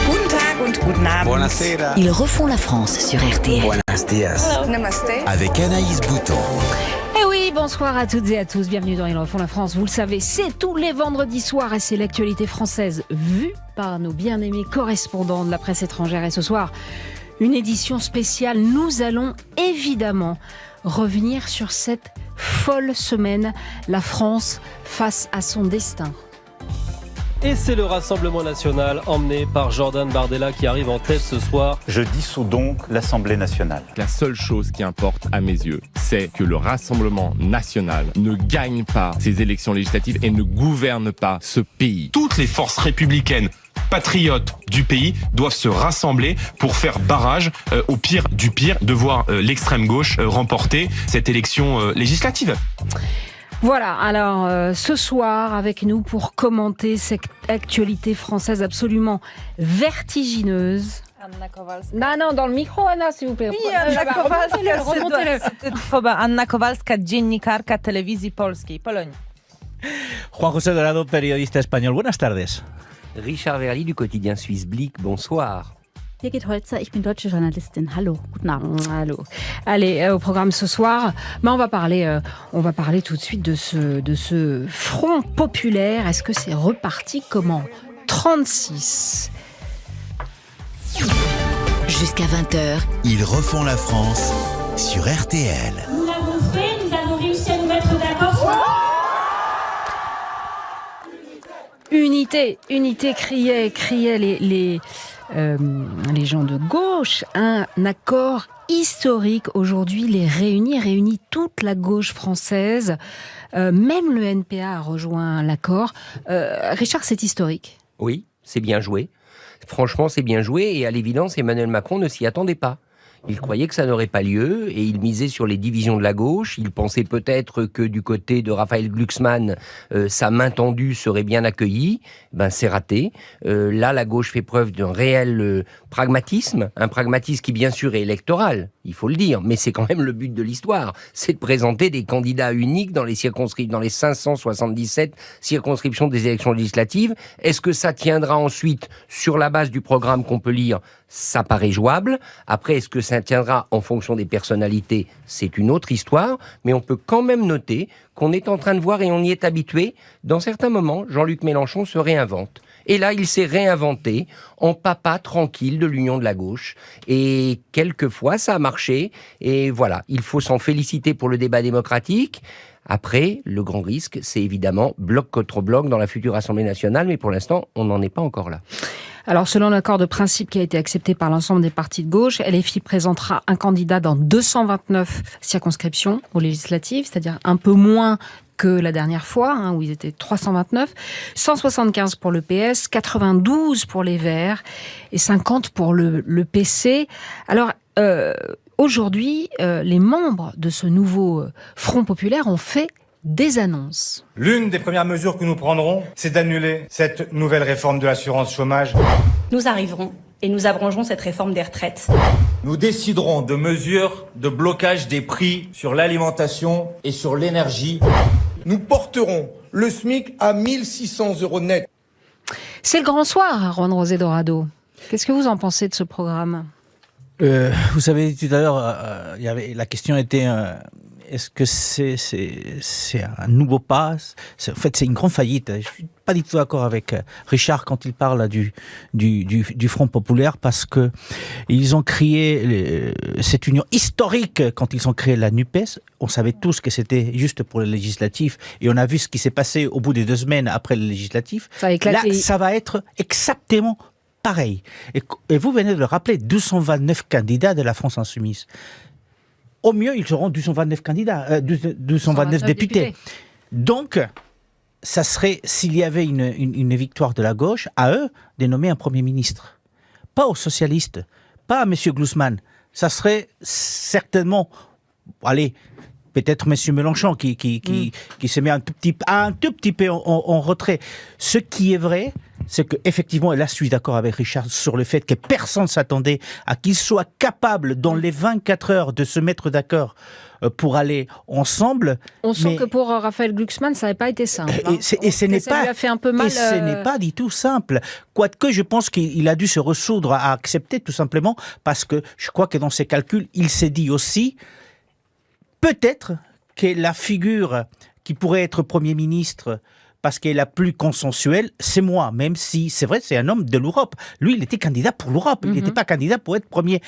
Guten Tag und guten Abend. Buonasera. Ils refont la France sur RTL. Buenos dias. Namasté. Avec Anaïs Bouton. Eh oui, bonsoir à toutes et à tous. Bienvenue dans Ils refont la France. Vous le savez, c'est tous les vendredis soirs et c'est l'actualité française vue par nos bien-aimés correspondants de la presse étrangère. Et ce soir, une édition spéciale. Nous allons évidemment revenir sur cette folle semaine, la France face à son destin. Et c'est le Rassemblement national emmené par Jordan Bardella qui arrive en tête ce soir. Je dissous donc l'Assemblée nationale. La seule chose qui importe à mes yeux, c'est que le Rassemblement national ne gagne pas ces élections législatives et ne gouverne pas ce pays. Toutes les forces républicaines patriotes du pays doivent se rassembler pour faire barrage au pire du pire, de voir l'extrême gauche remporter cette élection législative. Voilà, alors ce soir avec nous pour commenter cette actualité française absolument vertigineuse. Anna Kowalska. Non, dans le micro, Anna, s'il vous plaît. Oui, Anna Kowalska, remontez-le. Anna Kowalska, dziennikarka Telewizji Polskiej, Pologne. Juan José Dorado, periodista espagnol. Buenas tardes. Richard Verly du quotidien suisse Blick, bonsoir. Birgit Holzer, ich bin deutsche Journalistin. Hallo, guten Abend. Allô. Allez, au programme ce soir, on va parler tout de suite de ce front populaire. Est-ce que c'est reparti comme en 36 ? Jusqu'à 20h, Ils refont la France sur RTL. Nous l'avons fait, nous avons réussi à nous mettre d'accord. Unité, criaient les gens de gauche. Un accord historique aujourd'hui les réunit toute la gauche française. Même le NPA a rejoint l'accord. Richard, c'est historique. Oui, c'est bien joué. Franchement, c'est bien joué et à l'évidence, Emmanuel Macron ne s'y attendait pas. Il croyait que ça n'aurait pas lieu et il misait sur les divisions de la gauche. Il pensait peut-être que du côté de Raphaël Glucksmann, sa main tendue serait bien accueillie. Ben, c'est raté. Là, la gauche fait preuve d'un réel pragmatisme. Un pragmatisme qui, bien sûr, est électoral, il faut le dire. Mais c'est quand même le but de l'histoire. C'est de présenter des candidats uniques dans les 577 circonscriptions des élections législatives. Est-ce que ça tiendra ensuite sur la base du programme qu'on peut lire ? Ça paraît jouable. Après, est-ce que ça tiendra en fonction des personnalités ? C'est une autre histoire. Mais on peut quand même noter qu'on est en train de voir, et on y est habitué, dans certains moments, Jean-Luc Mélenchon se réinvente. Et là, il s'est réinventé en papa tranquille de l'union de la gauche. Et quelquefois, ça a marché. Et voilà, il faut s'en féliciter pour le débat démocratique. Après, le grand risque, c'est évidemment bloc contre bloc dans la future Assemblée nationale. Mais pour l'instant, on n'en est pas encore là. Alors, selon l'accord de principe qui a été accepté par l'ensemble des partis de gauche, LFI présentera un candidat dans 229 circonscriptions aux législatives, c'est-à-dire un peu moins que la dernière fois, où ils étaient 329, 175 pour le PS, 92 pour les Verts et 50 pour le PC. Alors, aujourd'hui, les membres de ce nouveau Front populaire ont fait des annonces. L'une des premières mesures que nous prendrons, c'est d'annuler cette nouvelle réforme de l'assurance chômage. Nous arriverons et nous abrogerons cette réforme des retraites. Nous déciderons de mesures de blocage des prix sur l'alimentation et sur l'énergie. Nous porterons le SMIC à 1 600 € net. C'est le grand soir, Juan José Dorado. Qu'est-ce que vous en pensez de ce programme ? Vous savez, tout à l'heure, la question était... Est-ce que c'est un nouveau pas ? En fait, c'est une grande faillite. Je suis pas du tout d'accord avec Richard quand il parle du Front populaire parce que ils ont créé cette union historique quand ils ont créé la NUPES. On savait tous que c'était juste pour les législatifs et on a vu ce qui s'est passé au bout des 2 semaines après les législatifs. Là, ça va être exactement pareil. Et vous venez de le rappeler, 229 candidats de la France insoumise. Au mieux, ils seront 229 candidats, 229 députés. Donc, ça serait, s'il y avait une victoire de la gauche, à eux de nommer un Premier ministre. Pas aux socialistes, pas à M. Glucksmann. Ça serait certainement, peut-être M. Mélenchon qui se met un tout petit peu en retrait. Ce qui est vrai, c'est qu'effectivement, et là je suis d'accord avec Richard sur le fait que personne ne s'attendait à qu'il soit capable dans les 24 heures de se mettre d'accord pour aller ensemble. On sent que pour Raphaël Glucksmann, ça n'avait pas été simple. Et ce n'est pas, lui a fait un peu mal. Et ce n'est pas du tout simple. Quoique, je pense qu'il a dû se ressoudre à accepter tout simplement parce que je crois que dans ses calculs, il s'est dit aussi peut-être que la figure qui pourrait être Premier ministre parce qu'elle est la plus consensuelle, c'est moi, même si, c'est vrai, c'est un homme de l'Europe. Lui, il était candidat pour l'Europe, il n'était pas candidat pour être Premier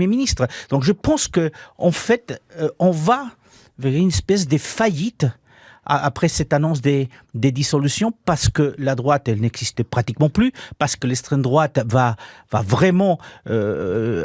ministre. Donc je pense qu'en fait, on va vers une espèce de faillite après cette annonce des dissolutions, parce que la droite, elle n'existe pratiquement plus, parce que l'extrême droite va vraiment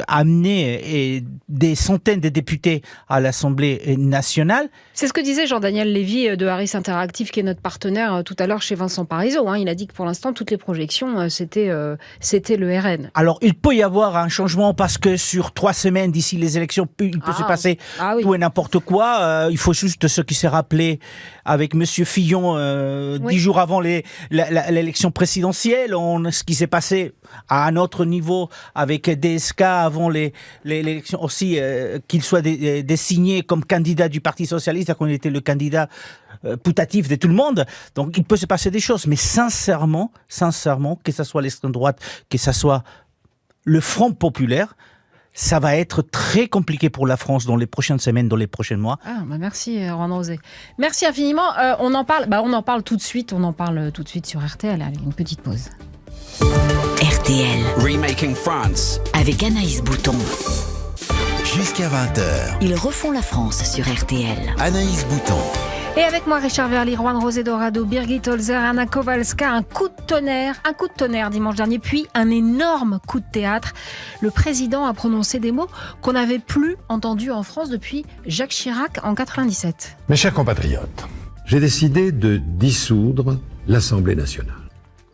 amener des centaines de députés à l'Assemblée nationale. C'est ce que disait Jean-Daniel Lévy de Harris Interactive, qui est notre partenaire tout à l'heure chez Vincent Parisot. Il a dit que pour l'instant, toutes les projections, c'était le RN. Alors, il peut y avoir un changement parce que sur 3 semaines d'ici les élections, il peut se passer tout et n'importe quoi. Il faut juste ce qui s'est rappelé avec Monsieur Fillon 10 jours avant l'élection présidentielle, ce qui s'est passé à un autre niveau avec DSK avant l'élection aussi, qu'il soit désigné comme candidat du Parti Socialiste, qu'on était le candidat putatif de tout le monde. Donc il peut se passer des choses, mais sincèrement, que ce soit l'extrême droite, que ce soit le Front populaire, ça va être très compliqué pour la France dans les prochaines semaines, dans les prochains mois. Merci Rohan Rosé. Merci infiniment. On en parle tout de suite. On en parle tout de suite sur RTL. Allez, une petite pause. RTL. Remaking France. Avec Anaïs Bouton. Jusqu'à 20h. Ils refont la France sur RTL. Anaïs Bouton. Et avec moi, Richard Verly, Rohan Rosé Dorado, Birgit Holzer, Anna Kowalska, un coup de tonnerre dimanche dernier, puis un énorme coup de théâtre. Le président a prononcé des mots qu'on n'avait plus entendus en France depuis Jacques Chirac en 97. Mes chers compatriotes, j'ai décidé de dissoudre l'Assemblée nationale.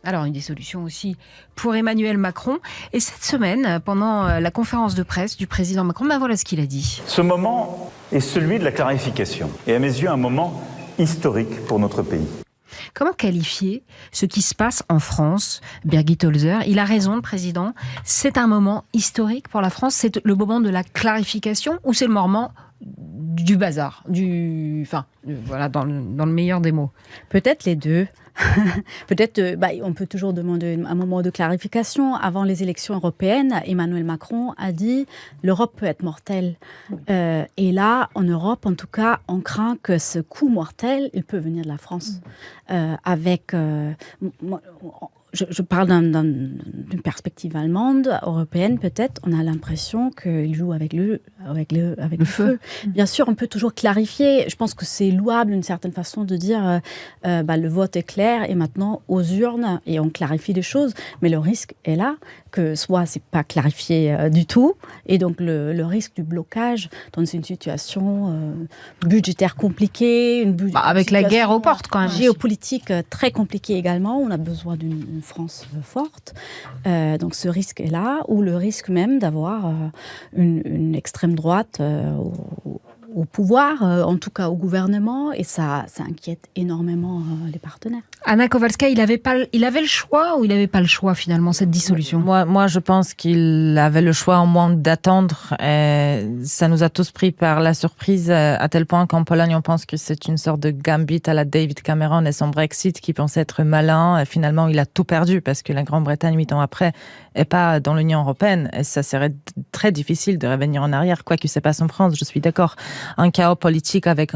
Alors, une dissolution aussi pour Emmanuel Macron. Et cette semaine, pendant la conférence de presse du président Macron, voilà ce qu'il a dit. Ce moment est celui de la clarification et à mes yeux un moment historique pour notre pays. Comment qualifier ce qui se passe en France, Birgit Holzer? Il a raison, le président. C'est un moment historique pour la France. C'est le moment de la clarification ou c'est le moment du bazar, voilà, dans le meilleur des mots? Peut-être les deux. Peut-être, on peut toujours demander un moment de clarification. Avant les élections européennes, Emmanuel Macron a dit l'Europe peut être mortelle. Et là, en Europe, en tout cas, on craint que ce coup mortel, il peut venir de la France. Je parle d'une perspective allemande, européenne peut-être. On a l'impression qu'il joue avec le feu. Bien sûr, on peut toujours clarifier. Je pense que c'est louable d'une certaine façon de dire le vote est clair et maintenant aux urnes et on clarifie les choses. Mais le risque est là que soit c'est pas clarifié du tout et donc le risque du blocage dans une situation budgétaire compliquée, avec la guerre aux portes quand même. Géopolitique très compliquée également. On a besoin d'une France forte. Donc ce risque est là, ou le risque même d'avoir une extrême droite au pouvoir, en tout cas au gouvernement, et ça inquiète énormément les partenaires. Anna Kowalska, il avait le choix ou il n'avait pas le choix finalement, cette dissolution? Moi, je pense qu'il avait le choix au moins d'attendre. Ça nous a tous pris par la surprise, à tel point qu'en Pologne, on pense que c'est une sorte de gambit à la David Cameron et son Brexit qui pensait être malin. Et finalement, il a tout perdu parce que la Grande-Bretagne, 8 ans après, n'est pas dans l'Union européenne. Et ça serait très difficile de revenir en arrière, quoi que se passe en France, je suis d'accord. Un chaos politique avec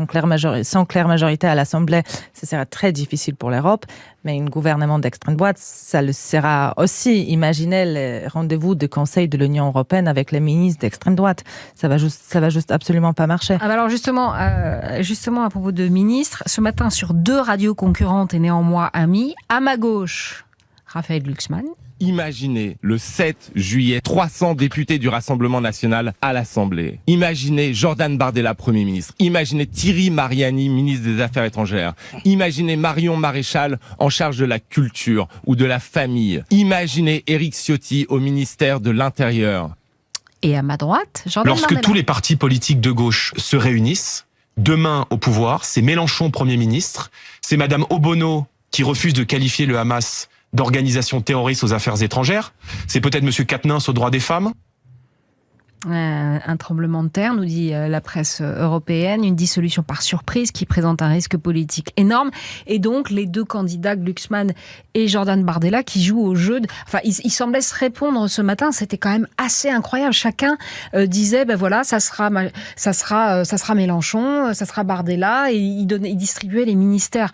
sans claire majorité à l'Assemblée, ça serait très difficile pour l'Europe. Mais un gouvernement d'extrême droite, ça le sera aussi. Imaginez les rendez-vous de Conseil de l'Union européenne avec les ministres d'extrême droite. Ça va juste absolument pas marcher. Alors justement, à propos de ministres, ce matin sur 2 radios concurrentes et néanmoins amies, à ma gauche, Raphaël Glucksmann. Imaginez le 7 juillet, 300 députés du Rassemblement national à l'Assemblée. Imaginez Jordan Bardella, Premier ministre. Imaginez Thierry Mariani, ministre des Affaires étrangères. Imaginez Marion Maréchal en charge de la culture ou de la famille. Imaginez Éric Ciotti au ministère de l'Intérieur. Et à ma droite, Jordan Lorsque Bardella. tous les partis politiques de gauche se réunissent, demain au pouvoir, c'est Mélenchon Premier ministre, c'est Madame Obono qui refuse de qualifier le Hamas d'organisation terroriste aux affaires étrangères, c'est peut-être Monsieur Quatennens aux droits des femmes. Un tremblement de terre, nous dit la presse européenne, une dissolution par surprise qui présente un risque politique énorme. Et donc, les deux candidats, Glucksmann et Jordan Bardella, qui jouent au jeu. Enfin, ils semblaient se répondre ce matin. C'était quand même assez incroyable. Chacun disait, ben voilà, ça sera Mélenchon, ça sera Bardella, et il distribuait les ministères.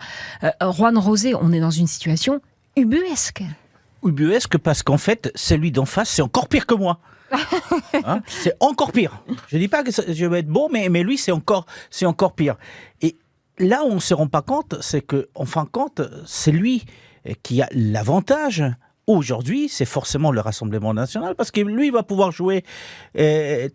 Juan Rosé, on est dans une situation ubuesque. Ubuesque parce qu'en fait, celui d'en face, c'est encore pire que moi. Hein, c'est encore pire. Je dis pas que je vais être bon, mais lui c'est encore pire. Et là où on se rend pas compte, c'est que en fin de compte, c'est lui qui a l'avantage. Aujourd'hui, c'est forcément le Rassemblement national parce que lui va pouvoir jouer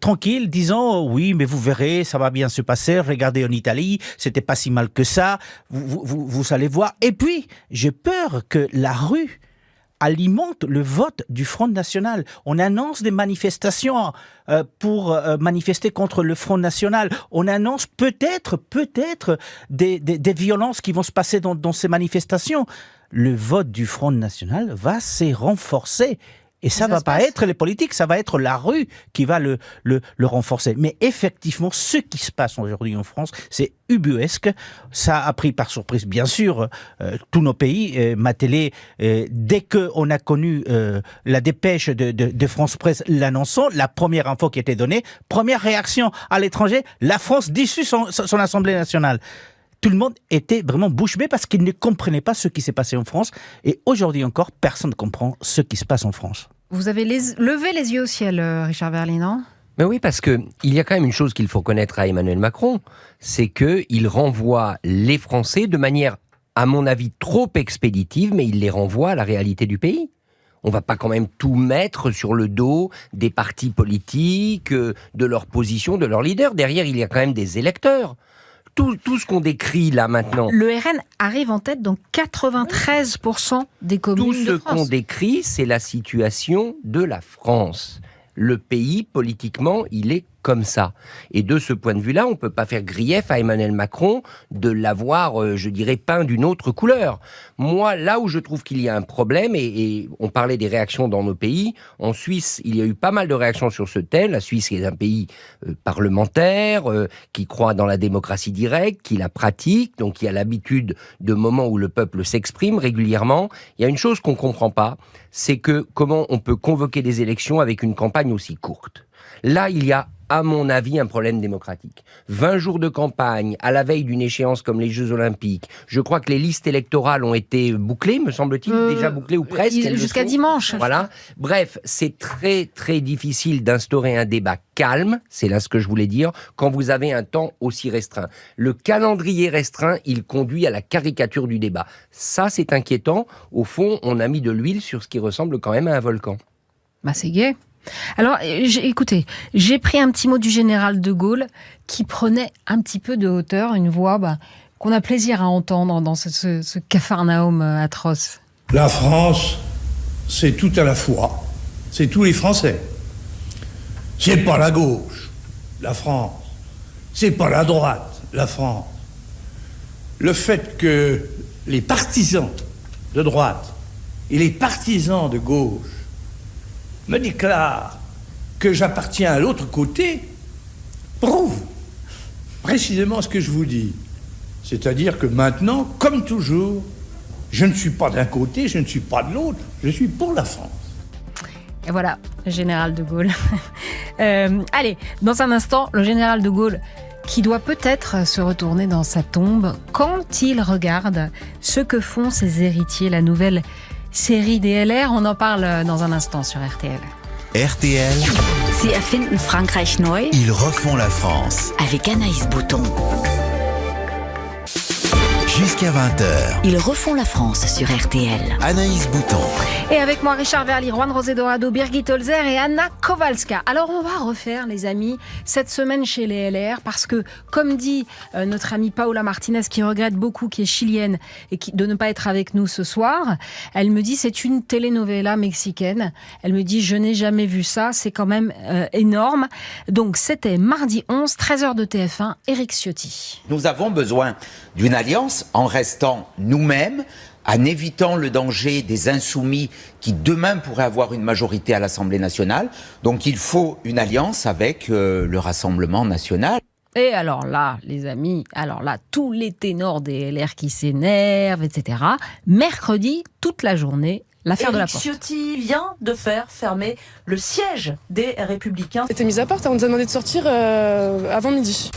tranquille, disant oui, mais vous verrez, ça va bien se passer. Regardez en Italie, c'était pas si mal que ça. Vous allez voir. Et puis, j'ai peur que la rue alimente le vote du Front National. On annonce des manifestations pour manifester contre le Front National. On annonce peut-être des violences qui vont se passer dans ces manifestations. Le vote du Front National va se renforcer. Et ça va pas être les politiques, ça va être la rue qui va le renforcer. Mais effectivement, ce qui se passe aujourd'hui en France, c'est ubuesque. Ça a pris par surprise, bien sûr, tous nos pays. Ma télé, dès qu'on a connu la dépêche de France Presse l'annonçant, la première info qui était donnée, première réaction à l'étranger, la France dissout son Assemblée nationale. Tout le monde était vraiment bouche bée parce qu'il ne comprenait pas ce qui s'est passé en France. Et aujourd'hui encore, personne ne comprend ce qui se passe en France. Vous avez levé les yeux au ciel, Richard Verly, non ? Mais oui, parce que il y a quand même une chose qu'il faut connaître à Emmanuel Macron, c'est qu'il renvoie les Français de manière, à mon avis, trop expéditive, mais il les renvoie à la réalité du pays. On va pas quand même tout mettre sur le dos des partis politiques, de leur position, de leurs leaders. Derrière, il y a quand même des électeurs. Tout ce qu'on décrit là maintenant. Le RN arrive en tête dans 93% des communes de France. Tout ce qu'on décrit, c'est la situation de la France. Le pays, politiquement, il est comme ça. Et de ce point de vue-là, on ne peut pas faire grief à Emmanuel Macron de l'avoir, je dirais, peint d'une autre couleur. Moi, là où je trouve qu'il y a un problème, et on parlait des réactions dans nos pays, en Suisse, il y a eu pas mal de réactions sur ce thème. La Suisse est un pays parlementaire, qui croit dans la démocratie directe, qui la pratique, donc qui a l'habitude de moments où le peuple s'exprime régulièrement. Il y a une chose qu'on ne comprend pas, c'est que comment on peut convoquer des élections avec une campagne aussi courte. Là, il y a, à mon avis, un problème démocratique. 20 jours de campagne, à la veille d'une échéance comme les Jeux Olympiques. Je crois que les listes électorales ont été bouclées, me semble-t-il, déjà bouclées ou presque. Jusqu'à dimanche. Voilà. Bref, c'est très, très difficile d'instaurer un débat calme, c'est là ce que je voulais dire, quand vous avez un temps aussi restreint. Le calendrier restreint, il conduit à la caricature du débat. Ça, c'est inquiétant. Au fond, on a mis de l'huile sur ce qui ressemble quand même à un volcan. Bah, c'est gai. Alors, écoutez, j'ai pris un petit mot du général de Gaulle qui prenait un petit peu de hauteur, une voix qu'on a plaisir à entendre dans ce capharnaüm atroce. La France, c'est tout à la fois. C'est tous les Français. C'est pas la gauche, la France. C'est pas la droite, la France. Le fait que les partisans de droite et les partisans de gauche me déclarent que j'appartiens à l'autre côté prouve précisément ce que je vous dis. C'est-à-dire que maintenant, comme toujours, je ne suis pas d'un côté, je ne suis pas de l'autre, je suis pour la France. Et voilà, le général de Gaulle. Allez, dans un instant, le général de Gaulle qui doit peut-être se retourner dans sa tombe quand il regarde ce que font ses héritiers, la nouvelle série DLR. On en parle dans un instant sur RTL. RTL. Sie erfinden Frankreich neu. Ils refont la France. Avec Anaïs Bouton. Jusqu'à 20h. Ils refont la France sur RTL. Anaïs Bouton. Et avec moi, Richard Verly, Juan José Dorado, Birgit Holzer et Anna Kowalska. Alors, on va refaire, les amis, cette semaine chez les LR, parce que, comme dit notre amie Paola Martinez, qui regrette beaucoup, qui est chilienne, et de ne pas être avec nous ce soir, elle me dit, c'est une telenovela mexicaine. Elle me dit, je n'ai jamais vu ça, c'est quand même énorme. Donc, c'était mardi 11, 13h de TF1, Éric Ciotti. Nous avons besoin d'une alliance en restant nous-mêmes, en évitant le danger des insoumis qui demain pourraient avoir une majorité à l'Assemblée nationale. Donc il faut une alliance avec le Rassemblement national. Et alors là, les amis, tous les ténors des LR qui s'énervent, etc. Mercredi, toute la journée, l'affaire de la Porte. Ciotti vient de faire fermer le siège des Républicains. C'était mis à part, on nous a demandé de sortir avant midi.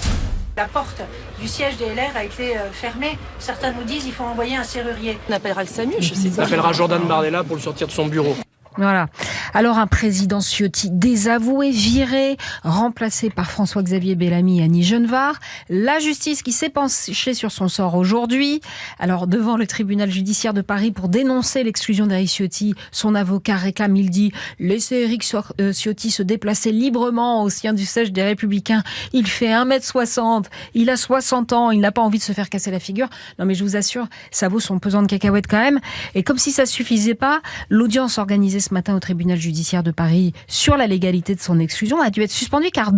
La porte du siège des LR a été fermée. Certains nous disent qu'il faut envoyer un serrurier. On appellera le SAMU, je sais pas. On appellera Jordan Bardella pour le sortir de son bureau. Voilà. Alors un président Ciotti désavoué, viré, remplacé par François-Xavier Bellamy et Annie Genevard. La justice qui s'est penchée sur son sort aujourd'hui. Alors devant le tribunal judiciaire de Paris pour dénoncer l'exclusion d'Éric Ciotti, son avocat réclame, il dit, laissez Éric Ciotti se déplacer librement au sein du siège des Républicains. Il fait 1m60, il a 60 ans, il n'a pas envie de se faire casser la figure. Non mais je vous assure, ça vaut son pesant de cacahuètes quand même. Et comme si ça suffisait pas, l'audience organisée ce matin au tribunal judiciaire de Paris sur la légalité de son exclusion a dû être suspendue car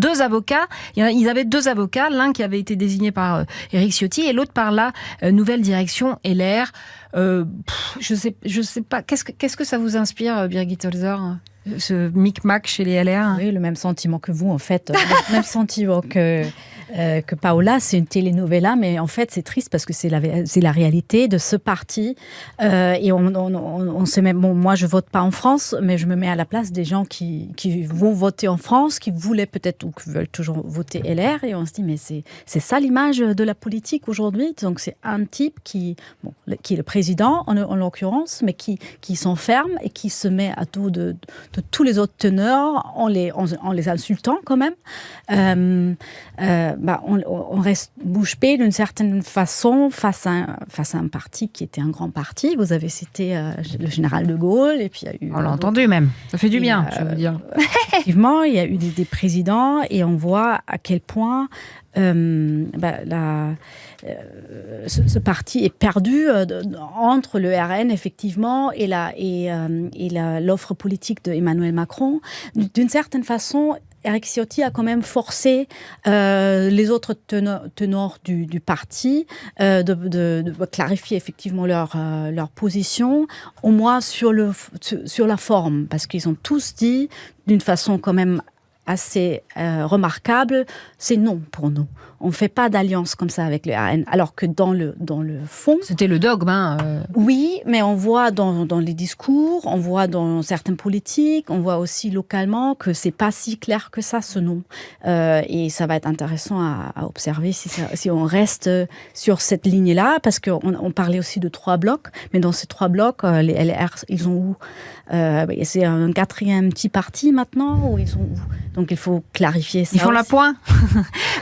ils avaient deux avocats, l'un qui avait été désigné par Éric Ciotti et l'autre par la nouvelle direction LR. Je sais pas, qu'est-ce que ça vous inspire, Birgit Holzer, ce micmac chez les LR? Oui, le même sentiment que vous, en fait. Le même sentiment que Paola, c'est une telenovela, mais en fait, c'est triste parce que c'est la réalité de ce parti. Et on se met, bon, moi, je vote pas en France, mais je me mets à la place des gens qui vont voter en France, qui voulaient peut-être ou qui veulent toujours voter LR. Et on se dit, mais c'est ça l'image de la politique aujourd'hui. Donc, c'est un type qui est le président, en l'occurrence, mais qui s'enferme et qui se met à dos de tous les autres teneurs en les insultant quand même. On reste bouche bée d'une certaine façon face à un parti qui était un grand parti. Vous avez cité le général de Gaulle et puis il y a eu... On l'a entendu même, ça fait du bien, je veux dire. Effectivement, il y a eu des présidents et on voit à quel point ce parti est perdu entre le RN effectivement et l'offre politique d'Emmanuel Macron. D'une certaine façon, Éric Ciotti a quand même forcé les autres tenors du parti de clarifier effectivement leur position, au moins sur la forme, parce qu'ils ont tous dit d'une façon quand même assez remarquable, c'est non pour nous. On ne fait pas d'alliance comme ça avec le RN. Alors que dans le fond... C'était le dogme, Oui, mais on voit dans les discours, on voit dans certaines politiques, on voit aussi localement que c'est pas si clair que ça, ce non. Et ça va être intéressant à observer si on reste sur cette ligne-là, parce qu'on parlait aussi de 3 blocs, mais dans ces 3 blocs, les LR, ils ont où c'est un 4e petit parti maintenant, ou ils sont où? Donc il faut clarifier ça. Ils font aussi. la pointe.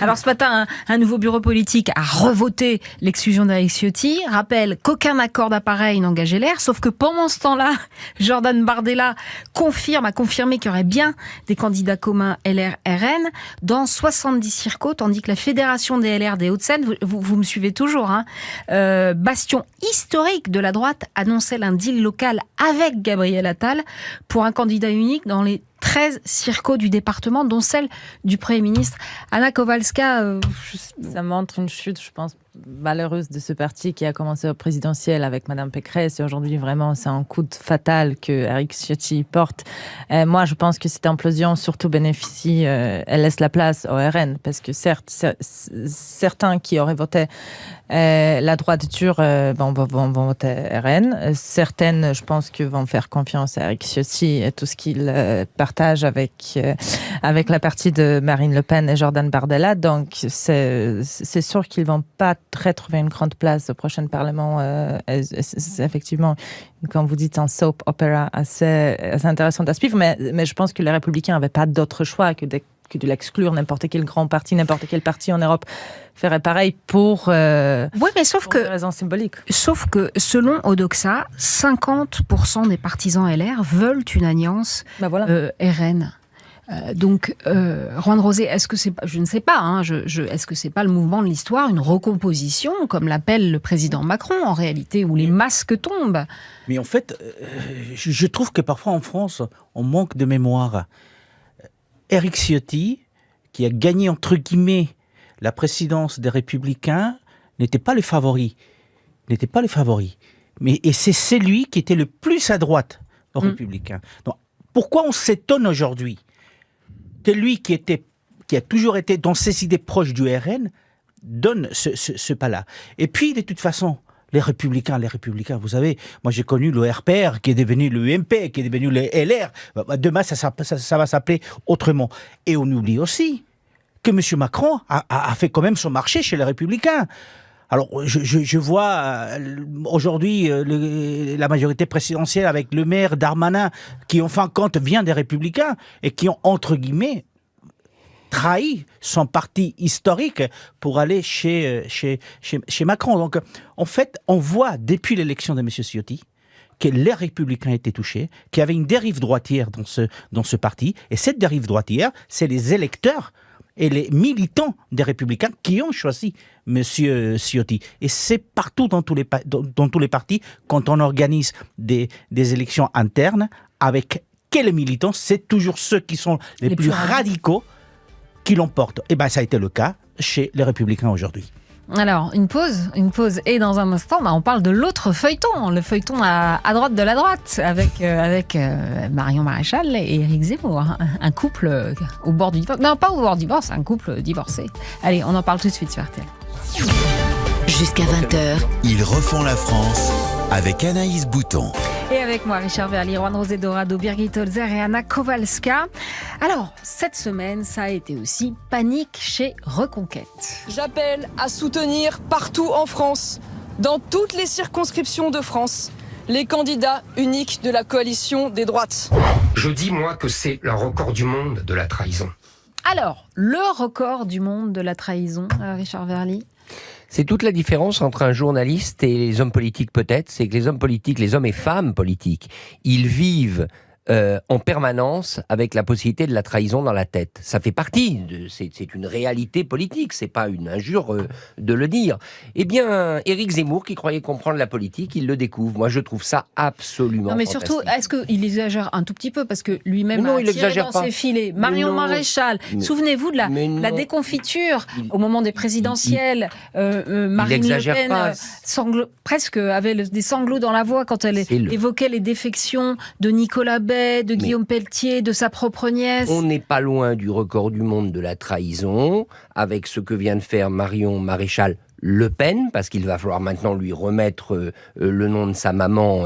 Alors ce matin, un nouveau bureau politique a revoté l'exclusion d'Éric Ciotti, rappelle qu'aucun accord d'appareil n'engageait LR, sauf que pendant ce temps-là, Jordan Bardella a confirmé qu'il y aurait bien des candidats communs LR-RN dans 70 circos, tandis que la Fédération des LR des Hauts-de-Seine, vous me suivez toujours, bastion historique de la droite, annonçait un deal local avec Gabriel Attal pour un candidat unique dans les 13 circos du département, dont celle du Premier ministre. Anna Kowalska... Ça montre une chute, je pense, malheureuse de ce parti qui a commencé au présidentiel avec Madame Pécresse. Et aujourd'hui, vraiment, c'est un coup fatal que Éric Ciotti porte. Moi, je pense que cette implosion surtout bénéficie, elle laisse la place au RN. Parce que certes, certains qui auraient voté la droite dure vont voter RN. Certaines, je pense, que vont faire confiance à Éric Ciotti et tout ce qu'il partage avec la partie de Marine Le Pen et Jordan Bardella. Donc, c'est sûr qu'ils vont pas trouver une grande place au prochain Parlement. C'est effectivement, comme vous dites, un soap opera assez intéressant à suivre, mais je pense que les Républicains n'avaient pas d'autre choix que que de l'exclure. N'importe quel grand parti, n'importe quel parti en Europe ferait pareil pour oui, mais sauf des raisons symboliques. Sauf que, selon Odoxa, 50% des partisans LR veulent une alliance RN. Donc, Juan Rosé, est-ce que c'est, je ne sais pas, hein, est-ce que c'est pas le mouvement de l'histoire, une recomposition, comme l'appelle le président Macron, en réalité, où les masques tombent? Mais en fait, je trouve que parfois en France, on manque de mémoire. Éric Ciotti, qui a gagné entre guillemets la présidence des Républicains, n'était pas le favori. Et c'est celui qui était le plus à droite aux Républicains. Donc, pourquoi on s'étonne aujourd'hui que lui qui a toujours été dans ses idées proches du RN donne ce pas-là? Et puis, de toute façon, les républicains, vous savez, moi j'ai connu le RPR qui est devenu le UMP, qui est devenu le LR. Demain, ça va s'appeler autrement. Et on oublie aussi que M. Macron a fait quand même son marché chez les républicains. Alors, je vois aujourd'hui la majorité présidentielle avec le maire Darmanin, qui en fin de compte vient des Républicains et qui ont, entre guillemets, trahi son parti historique pour aller chez Macron. Donc, en fait, on voit depuis l'élection de M. Ciotti que les Républicains étaient touchés, qu'il y avait une dérive droitière dans ce parti. Et cette dérive droitière, c'est les électeurs et les militants des Républicains qui ont choisi M. Ciotti. Et c'est partout dans tous les partis, quand on organise des élections internes, avec quels militants, c'est toujours ceux qui sont les plus radicaux qui l'emportent. Et bien, ça a été le cas chez les Républicains aujourd'hui. Alors, une pause, et dans un instant, on parle de l'autre feuilleton, le feuilleton à droite de la droite, avec Marion Maréchal et Éric Zemmour, un couple au bord du divorce. Non, pas au bord du divorce, un couple divorcé. Allez, on en parle tout de suite sur RTL. Jusqu'à 20h, ils refont la France avec Anaïs Bouton. Et avec moi, Richard Verly, Juan Rosé Dorado, Birgit Holzer et Anna Kowalska. Alors, cette semaine, ça a été aussi panique chez Reconquête. J'appelle à soutenir partout en France, dans toutes les circonscriptions de France, les candidats uniques de la coalition des droites. Je dis, moi, que c'est le record du monde de la trahison. Alors, le record du monde de la trahison, Richard Verly? C'est toute la différence entre un journaliste et les hommes politiques peut-être, c'est que les hommes politiques, les hommes et femmes politiques, ils vivent en permanence avec la possibilité de la trahison dans la tête. Ça fait partie, c'est une réalité politique, c'est pas une injure de le dire. Eh bien, Éric Zemmour, qui croyait comprendre la politique, il le découvre. Moi, je trouve ça absolument non, mais fantastique. surtout, est-ce qu'il exagère un tout petit peu? Parce que lui-même a tiré dans ses filets. Marion Maréchal, souvenez-vous de la déconfiture au moment des présidentielles. Marine Le Pen presque avait des sanglots dans la voix quand elle évoquait les défections de Nicolas Bay, de Guillaume Pelletier, de sa propre nièce. On n'est pas loin du record du monde de la trahison, avec ce que vient de faire Marion Maréchal Le Pen, parce qu'il va falloir maintenant lui remettre le nom de sa maman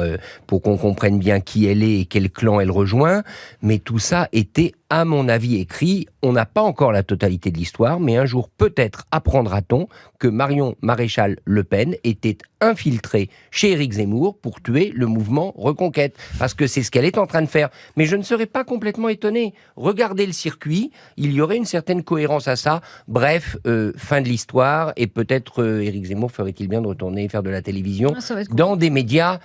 pour qu'on comprenne bien qui elle est et quel clan elle rejoint. Mais tout ça était, à mon avis, écrit. On n'a pas encore la totalité de l'histoire, mais un jour peut-être apprendra-t-on que Marion Maréchal Le Pen était infiltrée chez Éric Zemmour pour tuer le mouvement Reconquête. Parce que c'est ce qu'elle est en train de faire. Mais je ne serais pas complètement étonné. Regardez le circuit, il y aurait une certaine cohérence à ça. Bref, fin de l'histoire, et peut-être Éric Zemmour ferait-il bien de retourner faire de la télévision dans des médias.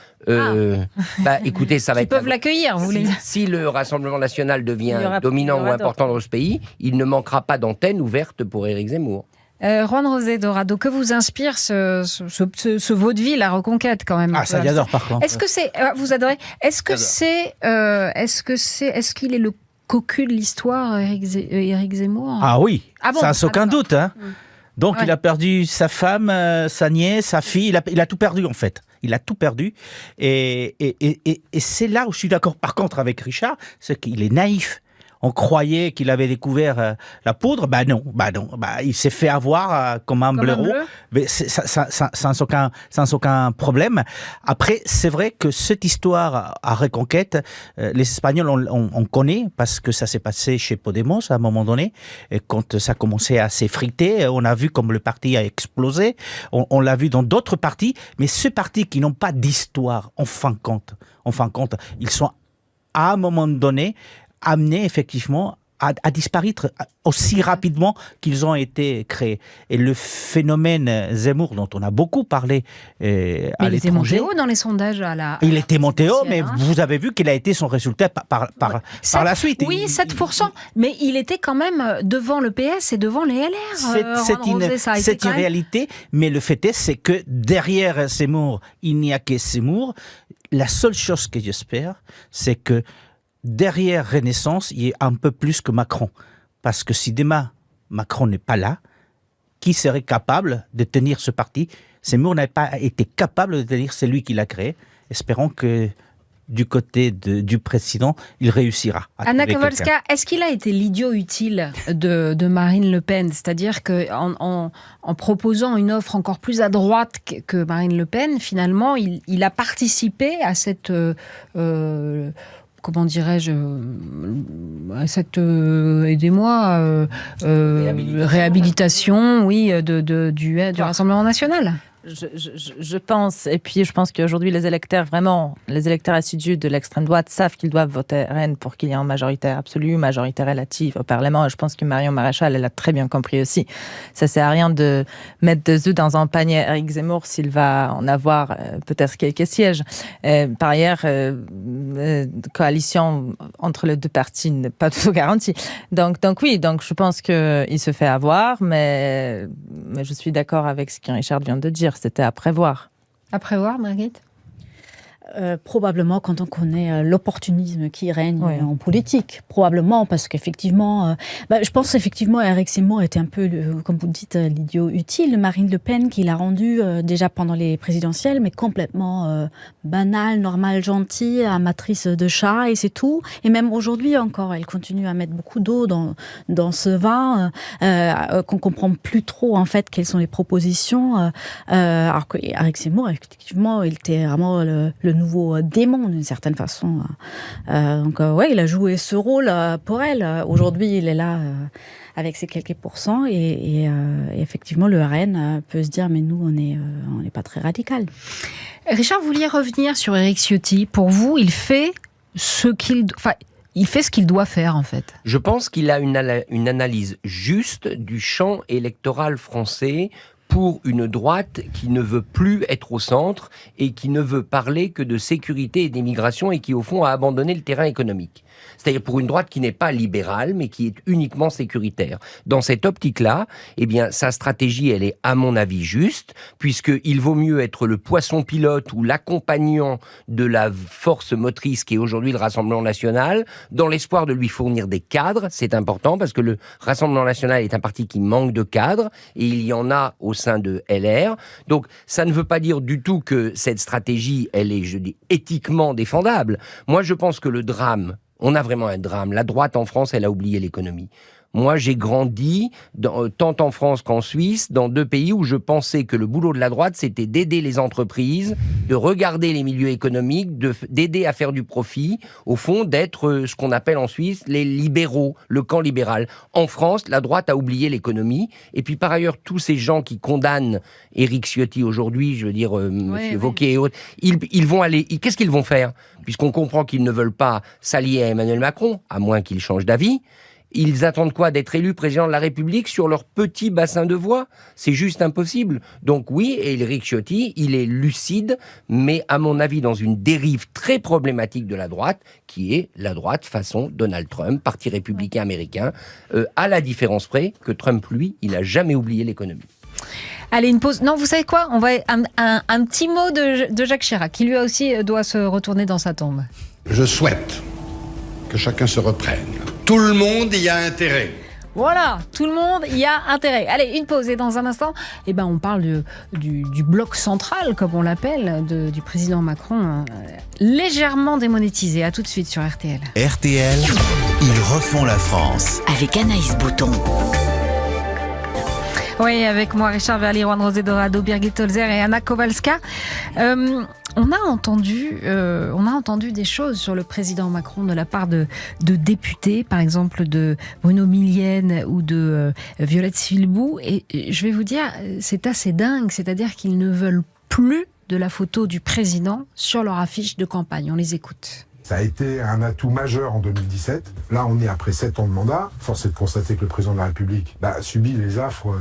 Écoutez, ça va être. Ils peuvent l'accueillir, vous voulez. Si le Rassemblement national devient dominant ou important dans ce pays, il ne manquera pas d'antenne ouverte pour Éric Zemmour. Juan Rosé Dorado, que vous inspire ce vaudeville à Reconquête quand même? Ah, ça j'adore par contre. Est-ce que c'est, vous adorez? Est-ce qu'il est le cocu de l'histoire, Éric Zemmour? Ah oui, sans aucun doute. Hein. Donc ouais. Il a perdu sa femme, sa nièce, sa fille, il a tout perdu en fait. Il a tout perdu. Et c'est là où je suis d'accord par contre avec Richard, c'est qu'il est naïf. On croyait qu'il avait découvert la poudre. Non. Il s'est fait avoir comme un blaireau. Mais sans aucun problème. Après, c'est vrai que cette histoire à Reconquête, les Espagnols, on connaît parce que ça s'est passé chez Podemos à un moment donné. Et quand ça commençait à s'effriter, on a vu comme le parti a explosé. On l'a vu dans d'autres partis. Mais ceux partis qui n'ont pas d'histoire, en fin de compte, ils sont à un moment donné amenés effectivement à disparaître aussi rapidement qu'ils ont été créés. Et le phénomène Zemmour, dont on a beaucoup parlé à l'étranger... Il était monté haut dans les sondages Il était monté haut, mais vous avez vu quel a été son résultat par la suite. Oui, 7%. Mais il était quand même devant le PS et devant les LR. C'est une réalité, mais le fait est, c'est que derrière Zemmour, il n'y a que Zemmour. La seule chose que j'espère, c'est que derrière Renaissance, il y ait un peu plus que Macron. Parce que si demain, Macron n'est pas là, qui serait capable de tenir ce parti? Zemmour n'a pas été capable de tenir, c'est lui qui l'a créé. Espérons que du côté du président, il réussira. Anna Kowalska, est-ce qu'il a été l'idiot utile de Marine Le Pen? C'est-à-dire qu'en proposant une offre encore plus à droite que Marine Le Pen, finalement, il a participé à cette... comment dirais-je, cette aidez-moi, réhabilitation, oui, du Rassemblement national. Je pense, et puis je pense qu'aujourd'hui les électeurs assidus de l'extrême droite savent qu'ils doivent voter RN pour qu'il y ait une majorité absolue, une majorité relative au Parlement. Et je pense que Marion Maréchal, elle a très bien compris aussi. Ça sert à rien de mettre des œufs dans un panier Éric Zemmour s'il va en avoir peut-être quelques sièges. Par ailleurs, coalition entre les deux partis n'est pas toujours garantie. Donc je pense qu'il se fait avoir, mais je suis d'accord avec ce que Richard vient de dire. C'était à prévoir. À prévoir, Marguerite ? Probablement quand on connaît l'opportunisme qui règne en politique. Probablement parce qu'effectivement, je pense effectivement Éric Zemmour était un peu, comme vous le dites, l'idiot utile. Marine Le Pen qui l'a rendu déjà pendant les présidentielles, mais complètement banale, normale, gentille, amatrice de chats et c'est tout. Et même aujourd'hui encore, elle continue à mettre beaucoup d'eau dans ce vin, qu'on comprend plus trop en fait quelles sont les propositions. Alors qu'Éric Zemmour, effectivement, il était vraiment le nouveau démon d'une certaine façon. Donc il a joué ce rôle pour elle. Aujourd'hui, il est là avec ses quelques pourcents et effectivement, le RN peut se dire mais nous, on n'est pas très radical. Richard, vous vouliez revenir sur Éric Ciotti. Pour vous, il fait ce qu'il doit faire, en fait. Je pense qu'il a une analyse juste du champ électoral français pour une droite qui ne veut plus être au centre et qui ne veut parler que de sécurité et d'immigration et qui, au fond, a abandonné le terrain économique. C'est-à-dire pour une droite qui n'est pas libérale, mais qui est uniquement sécuritaire. Dans cette optique-là, eh bien, sa stratégie, elle est, à mon avis, juste, puisqu'il vaut mieux être le poisson pilote ou l'accompagnant de la force motrice qui est aujourd'hui le Rassemblement national, dans l'espoir de lui fournir des cadres. C'est important, parce que le Rassemblement national est un parti qui manque de cadres, et il y en a au sein de LR. Donc, ça ne veut pas dire du tout que cette stratégie, elle est, je dis, éthiquement défendable. Moi, je pense que le drame, on a vraiment un drame. La droite en France, elle a oublié l'économie. Moi, j'ai grandi, tant en France qu'en Suisse, dans deux pays où je pensais que le boulot de la droite, c'était d'aider les entreprises, de regarder les milieux économiques, d'aider à faire du profit, au fond, d'être ce qu'on appelle en Suisse les libéraux, le camp libéral. En France, la droite a oublié l'économie. Et puis, par ailleurs, tous ces gens qui condamnent Éric Ciotti aujourd'hui, je veux dire, M. Wauquiez et autres, ils vont aller... Qu'est-ce qu'ils vont faire ? Puisqu'on comprend qu'ils ne veulent pas s'allier à Emmanuel Macron, à moins qu'ils changent d'avis. Ils attendent quoi? D'être élus président de la République sur leur petit bassin de voix? C'est juste impossible. Donc oui, Éric Ciotti, il est lucide, mais à mon avis dans une dérive très problématique de la droite, qui est la droite façon Donald Trump, parti républicain américain, à la différence près que Trump, lui, il n'a jamais oublié l'économie. Allez, une pause. Non, vous savez quoi? On va un petit mot de Jacques Chirac, qui lui aussi doit se retourner dans sa tombe. Je souhaite que chacun se reprenne. Tout le monde y a intérêt. Voilà, tout le monde y a intérêt. Allez, une pause et dans un instant, on parle du bloc central, comme on l'appelle, du président Macron, légèrement démonétisé. À tout de suite sur RTL. RTL, ils refont la France. Avec Anaïs Bouton. Oui, avec moi, Richard Verly, Juan José Dorado, Birgit Holzer et Anna Kowalska. On a entendu des choses sur le président Macron de la part de députés, par exemple de Bruno Millienne ou de Violette Philbou. Et je vais vous dire, c'est assez dingue, c'est-à-dire qu'ils ne veulent plus de la photo du président sur leur affiche de campagne. On les écoute. Ça a été un atout majeur en 2017. Là, on est après 7 ans de mandat. Force est de constater que le président de la République subit les affres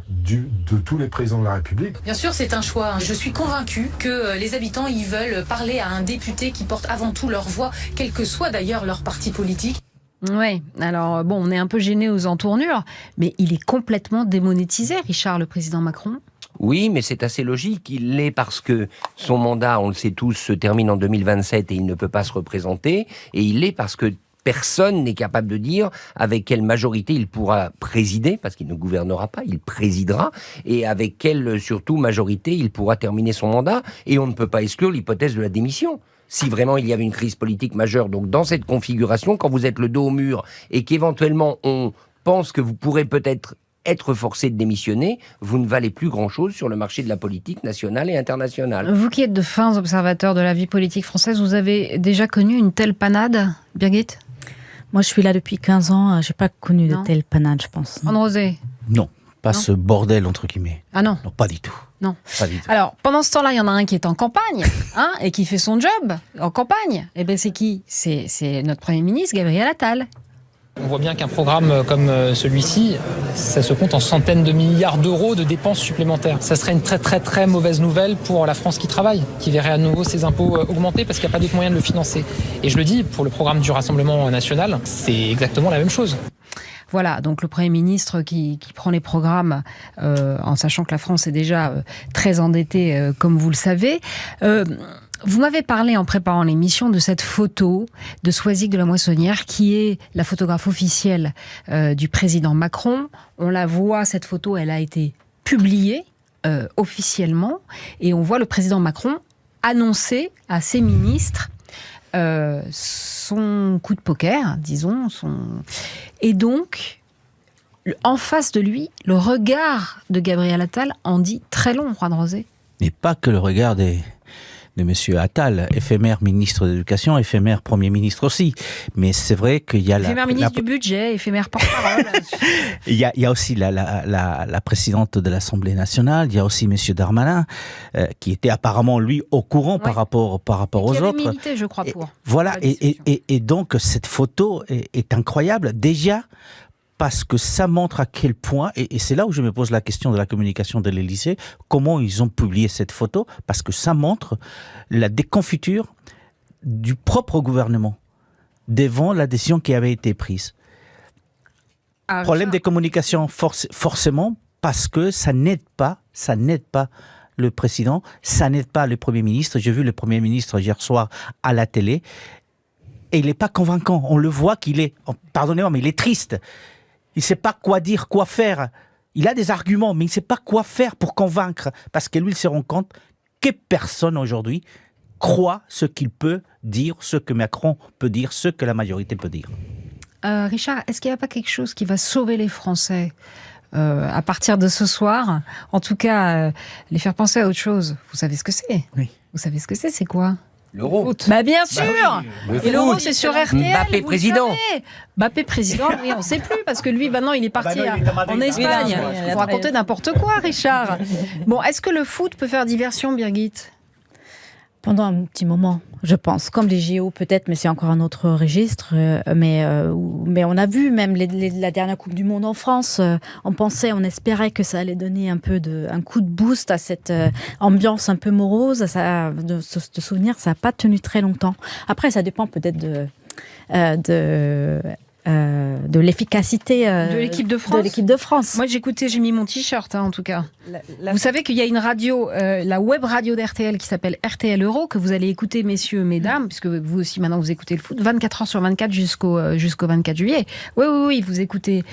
de tous les présidents de la République. Bien sûr, c'est un choix. Je suis convaincue que les habitants, ils veulent parler à un député qui porte avant tout leur voix, quel que soit d'ailleurs leur parti politique. Oui, alors bon, on est un peu gêné aux entournures, mais il est complètement démonétisé, Richard, le président Macron. Oui, mais c'est assez logique. Il l'est parce que son mandat, on le sait tous, se termine en 2027 et il ne peut pas se représenter. Et il l'est parce que personne n'est capable de dire avec quelle majorité il pourra présider, parce qu'il ne gouvernera pas, il présidera, et avec quelle, surtout, majorité il pourra terminer son mandat. Et on ne peut pas exclure l'hypothèse de la démission. Si vraiment il y avait une crise politique majeure, donc dans cette configuration, quand vous êtes le dos au mur et qu'éventuellement on pense que vous pourrez peut-être être forcé de démissionner, vous ne valez plus grand-chose sur le marché de la politique nationale et internationale. Vous qui êtes de fins observateurs de la vie politique française, vous avez déjà connu une telle panade, Birgit ? Moi, je suis là depuis 15 ans, je n'ai pas connu de telle panade, je pense. Anne Rosé ? Non, pas ce bordel, entre guillemets. Ah non ? Non, pas du tout. Non. Pas du tout. Alors, pendant ce temps-là, il y en a un qui est en campagne, et qui fait son job en campagne. Eh bien, c'est qui ? C'est notre Premier ministre, Gabriel Attal. On voit bien qu'un programme comme celui-ci, ça se compte en centaines de milliards d'euros de dépenses supplémentaires. Ça serait une très très très mauvaise nouvelle pour la France qui travaille, qui verrait à nouveau ses impôts augmenter parce qu'il n'y a pas d'autre moyen de le financer. Et je le dis, pour le programme du Rassemblement national, c'est exactement la même chose. Voilà, donc le Premier ministre qui prend les programmes en sachant que la France est déjà très endettée, comme vous le savez. Vous m'avez parlé en préparant l'émission de cette photo de Soisig de la Moissonnière qui est la photographe officielle du président Macron. On la voit, cette photo, elle a été publiée officiellement et on voit le président Macron annoncer à ses ministres son coup de poker, disons. Et donc, en face de lui, le regard de Gabriel Attal en dit très long, Juan Rosé. Mais pas que le regard de M. Attal, éphémère ministre de l'Éducation, éphémère Premier ministre aussi. Mais c'est vrai qu'il y a éphémère ministre du budget, éphémère porte-parole. Il y a aussi la présidente de l'Assemblée nationale, il y a aussi M. Darmanin, qui était apparemment, lui, au courant par rapport aux autres. Qui avait milité, je crois, pour. Voilà, et donc cette photo est incroyable. Déjà, parce que ça montre à quel point, et c'est là où je me pose la question de la communication de l'Élysée, comment ils ont publié cette photo, parce que ça montre la déconfiture du propre gouvernement devant la décision qui avait été prise. Problème des communications, forcément, parce que ça n'aide pas le président, ça n'aide pas le Premier ministre. J'ai vu le Premier ministre hier soir à la télé, et il n'est pas convaincant. On le voit qu'il est, pardonnez-moi, mais il est triste. Il ne sait pas quoi dire, quoi faire. Il a des arguments, mais il ne sait pas quoi faire pour convaincre. Parce que lui, il se rend compte que personne aujourd'hui croit ce qu'il peut dire, ce que Macron peut dire, ce que la majorité peut dire. Richard, est-ce qu'il n'y a pas quelque chose qui va sauver les Français à partir de ce soir ? En tout cas, les faire penser à autre chose. Vous savez ce que c'est ? Oui. Vous savez ce que c'est quoi ? L'euro. Bah bien sûr. Et l'euro, c'est sur RTL. Mbappé président. Mbappé président, oui, on ne sait plus parce que lui, maintenant, il est parti en Espagne. Vous racontez n'importe quoi, Richard. Bon, est-ce que le foot peut faire diversion, Birgit ? Pendant un petit moment, je pense. Comme les JO peut-être, mais c'est encore un autre registre. Mais on a vu même la dernière Coupe du Monde en France. On espérait que ça allait donner un coup de boost à cette ambiance un peu morose. De souvenir, ça n'a pas tenu très longtemps. Après, ça dépend peut-être de l'efficacité de l'équipe de France. Moi, j'ai mis mon t-shirt, en tout cas. Vous savez qu'il y a une radio, la web radio d'RTL qui s'appelle RTL Euro, que vous allez écouter, messieurs, mesdames, puisque vous aussi, maintenant, vous écoutez le foot, 24 heures sur 24 jusqu'au 24 juillet. Oui, vous écoutez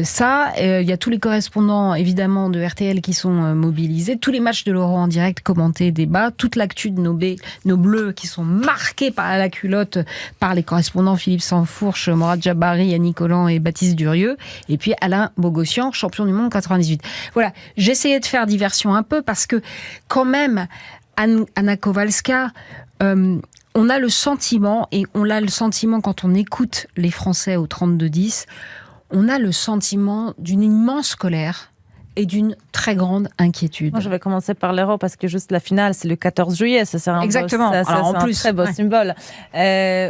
ça. Il y a tous les correspondants, évidemment, de RTL qui sont mobilisés. Tous les matchs de l'Euro en direct, commentés, débats. Toute l'actu de nos Bleus qui sont marqués par la culotte par les correspondants Philippe Sansfourche, Morad Jabari, Yannick Collant et Baptiste Durieux. Et puis Alain Bogossian, champion du monde 98. Voilà, j'essayais de faire diversion un peu parce que quand même, Anna Kowalska, on a le sentiment, et on l'a le sentiment quand on écoute les Français au 32-10, on a le sentiment d'une immense colère et d'une très grande inquiétude. Moi, je vais commencer par l'Euro parce que juste la finale, c'est le 14 juillet. Ça, c'est un Exactement. En plus, très beau symbole.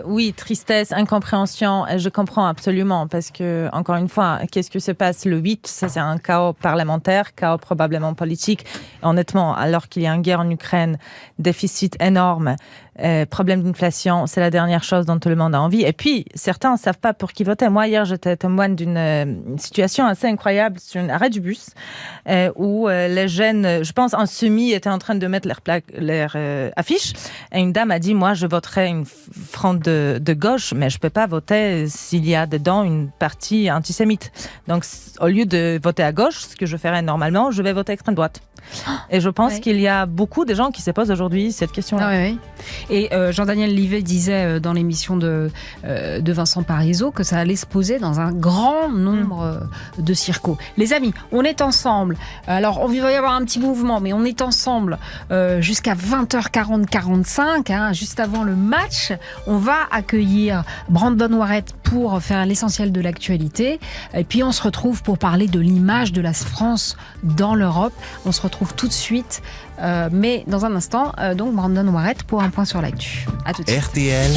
Oui, tristesse, incompréhension. Je comprends absolument parce que, encore une fois, qu'est-ce que se passe le 8? Ça, c'est un chaos parlementaire, chaos probablement politique. Honnêtement, alors qu'il y a une guerre en Ukraine, déficit énorme, problème d'inflation, c'est la dernière chose dont tout le monde a envie. Et puis, certains ne savent pas pour qui voter. Moi, hier, j'étais témoin d'une situation assez incroyable sur un arrêt du bus où les jeunes, je pense, en semi, étaient en train de mettre leurs affiches. Et une dame a dit, moi, je voterai une front de gauche, mais je ne peux pas voter s'il y a dedans une partie antisémite. Donc, au lieu de voter à gauche, ce que je ferais normalement, je vais voter extrême droite. Et je pense qu'il y a beaucoup de gens qui se posent aujourd'hui cette question-là. Oui. Et Jean-Daniel Livet disait dans l'émission de Vincent Parisot que ça allait se poser dans un grand nombre de circos. Les amis, on est ensemble. Alors, il va y avoir un petit mouvement, mais on est ensemble jusqu'à 20h40-45, juste avant le match. On va accueillir Brandon Warrett pour faire l'essentiel de l'actualité. Et puis, on se retrouve pour parler de l'image de la France dans l'Europe. On se retrouve tout de suite, mais dans un instant, donc Brandon Warrett pour un point sur l'actu. À tout de suite. RTL,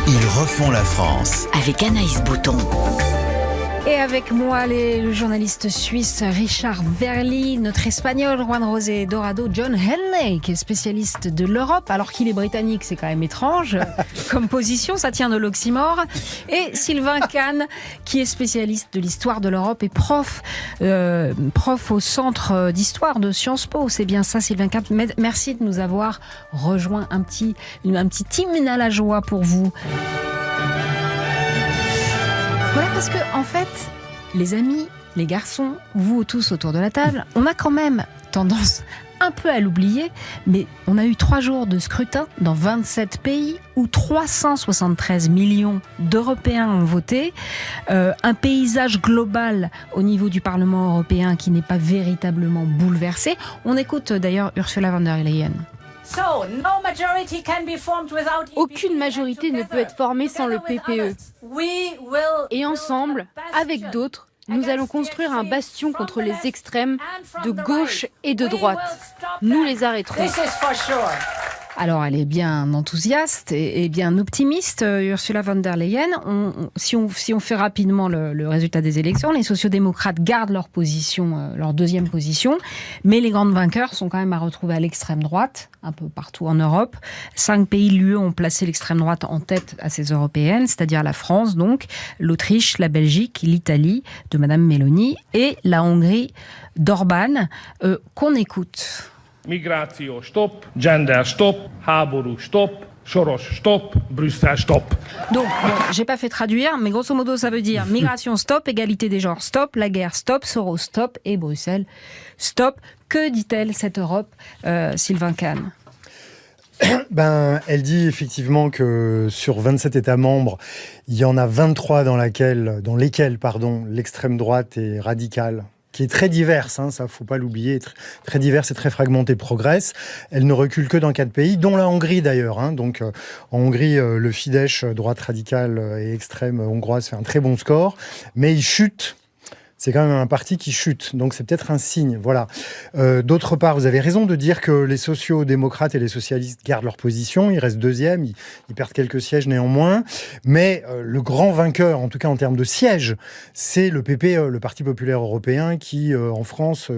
ils refont la France. Avec Anaïs Bouton. Et avec moi, le journaliste suisse Richard Verly, notre espagnol Juan José Dorado, John Henley, qui est spécialiste de l'Europe, alors qu'il est britannique, c'est quand même étrange comme position, ça tient de l'oxymore. Et Sylvain Kahn, qui est spécialiste de l'histoire de l'Europe et prof au centre d'histoire de Sciences Po. C'est bien ça, Sylvain Kahn. Merci de nous avoir rejoint, un petit hymne à la joie pour vous. Voilà, parce que, en fait, les amis, les garçons, vous tous autour de la table, on a quand même tendance un peu à l'oublier, mais on a eu 3 jours de scrutin dans 27 pays où 373 millions d'Européens ont voté. Un paysage global au niveau du Parlement européen qui n'est pas véritablement bouleversé. On écoute d'ailleurs Ursula von der Leyen. Aucune majorité ne peut être formée sans le PPE. Et ensemble, avec d'autres, nous allons construire un bastion contre les extrêmes de gauche et de droite. Nous les arrêterons. Alors, elle est bien enthousiaste et bien optimiste, Ursula von der Leyen. Si on fait rapidement le résultat des élections, les sociodémocrates gardent leur position, leur deuxième position, mais les grandes vainqueurs sont quand même à retrouver à l'extrême droite, un peu partout en Europe. 5 pays de l'UE ont placé l'extrême droite en tête à ces européennes, c'est-à-dire la France, donc, l'Autriche, la Belgique, l'Italie de Madame Meloni et la Hongrie d'Orban, qu'on écoute. Migráció stop, gender stop, háború stop, Soros stop, Bruxelles stop. Donc, j'ai pas fait traduire, mais grosso modo, ça veut dire migration stop, égalité des genres stop, la guerre stop, Soros stop et Bruxelles stop. Que dit-elle, cette Europe, Sylvain Kahn ? Elle dit effectivement que sur 27 États membres, il y en a 23 dans lesquels l'extrême droite est radicale, qui est très diverse, ça faut pas l'oublier, très diverse et très fragmentée, progresse. Elle ne recule que dans 4 pays, dont la Hongrie d'ailleurs. Donc en Hongrie, le Fidesz, droite radicale et extrême hongroise, fait un très bon score, mais il chute. C'est quand même un parti qui chute, donc c'est peut-être un signe. Voilà. D'autre part, vous avez raison de dire que les sociaux-démocrates et les socialistes gardent leur position. Ils restent deuxièmes, ils perdent quelques sièges néanmoins. Mais le grand vainqueur, en tout cas en termes de sièges, c'est le PPE, le Parti populaire européen, qui, en France,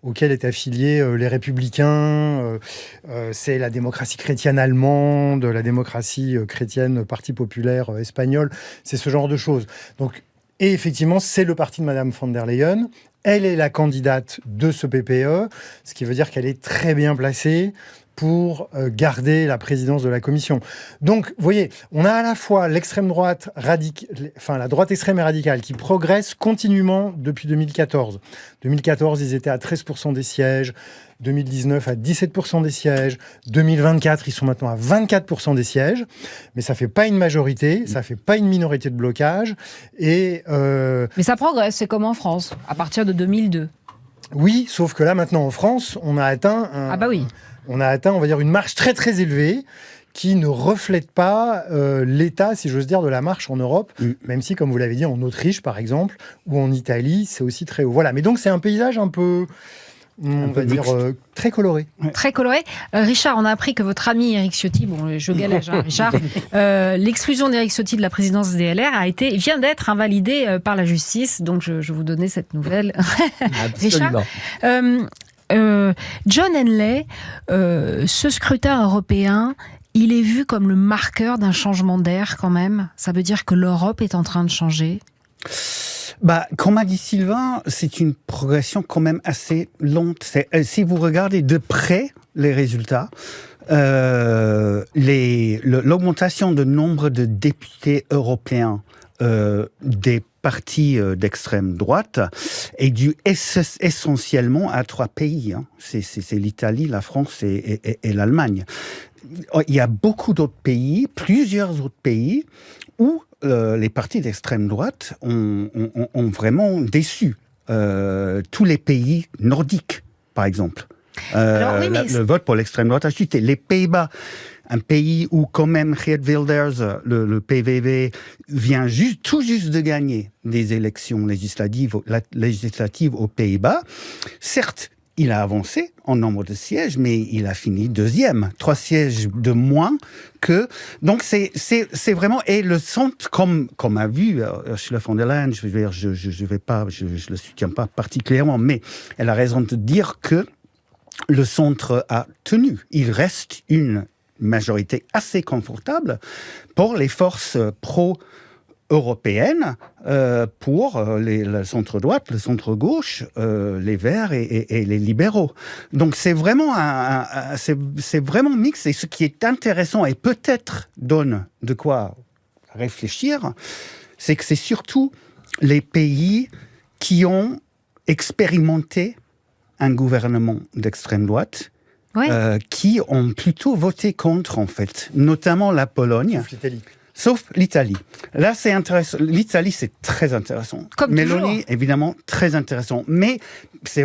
auquel est affilié les Républicains. C'est la démocratie chrétienne allemande, la démocratie chrétienne, Parti populaire espagnol. C'est ce genre de choses. Donc, et effectivement, c'est le parti de Madame von der Leyen. Elle est la candidate de ce PPE, ce qui veut dire qu'elle est très bien placée pour garder la présidence de la Commission. Donc, vous voyez, on a à la fois l'extrême droite la droite extrême et radicale qui progresse continuellement depuis 2014. 2014, ils étaient à 13% des sièges. 2019 à 17% des sièges, 2024 ils sont maintenant à 24% des sièges, mais ça fait pas une majorité, ça fait pas une minorité de blocage, et mais ça progresse, c'est comme en France, à partir de 2002. Oui, sauf que là maintenant en France, on a atteint, on va dire une marche très très élevée, qui ne reflète pas l'état, si j'ose dire, de la marche en Europe, même si, comme vous l'avez dit, en Autriche, par exemple, ou en Italie, c'est aussi très haut. Voilà, mais donc c'est un paysage un peu... On va dire très coloré. Très coloré. Richard, on a appris que votre ami Éric Ciotti, bon, je galège, hein, Richard, l'exclusion d'Éric Ciotti de la présidence des LR vient d'être invalidée par la justice. Donc, je vous donnais cette nouvelle. Richard, John Henley, ce scrutin européen, il est vu comme le marqueur d'un changement d'air quand même. Ça veut dire que l'Europe est en train de changer. Comme a dit Sylvain, c'est une progression quand même assez lente. Si vous regardez de près les résultats, l'augmentation du nombre de députés européens des partis d'extrême droite est due essentiellement à 3 pays. Hein. C'est l'Italie, la France et l'Allemagne. Il y a beaucoup d'autres pays, plusieurs autres pays, où les partis d'extrême droite ont vraiment déçu. Tous les pays nordiques, par exemple. Le vote pour l'extrême droite a chuté. Les Pays-Bas, un pays où quand même Geert Wilders, le PVV, vient tout juste de gagner des élections législatives aux Pays-Bas. Certes, il a avancé en nombre de sièges, mais il a fini 2e, 3 sièges de moins que... Donc c'est vraiment... Et le centre, comme a vu Ursula von der Leyen, je le soutiens pas particulièrement, mais elle a raison de dire que le centre a tenu. Il reste une majorité assez confortable pour les forces pro-européennes, pour le centre-droite, le centre-gauche, les Verts et les libéraux. Donc c'est vraiment c'est vraiment mix. Et ce qui est intéressant et peut-être donne de quoi réfléchir, c'est que c'est surtout les pays qui ont expérimenté un gouvernement d'extrême droite, qui ont plutôt voté contre, en fait, notamment la Pologne. Sauf l'Italie. Là, c'est intéressant. L'Italie, c'est très intéressant. Comme Meloni, évidemment, très intéressant. Mais c'est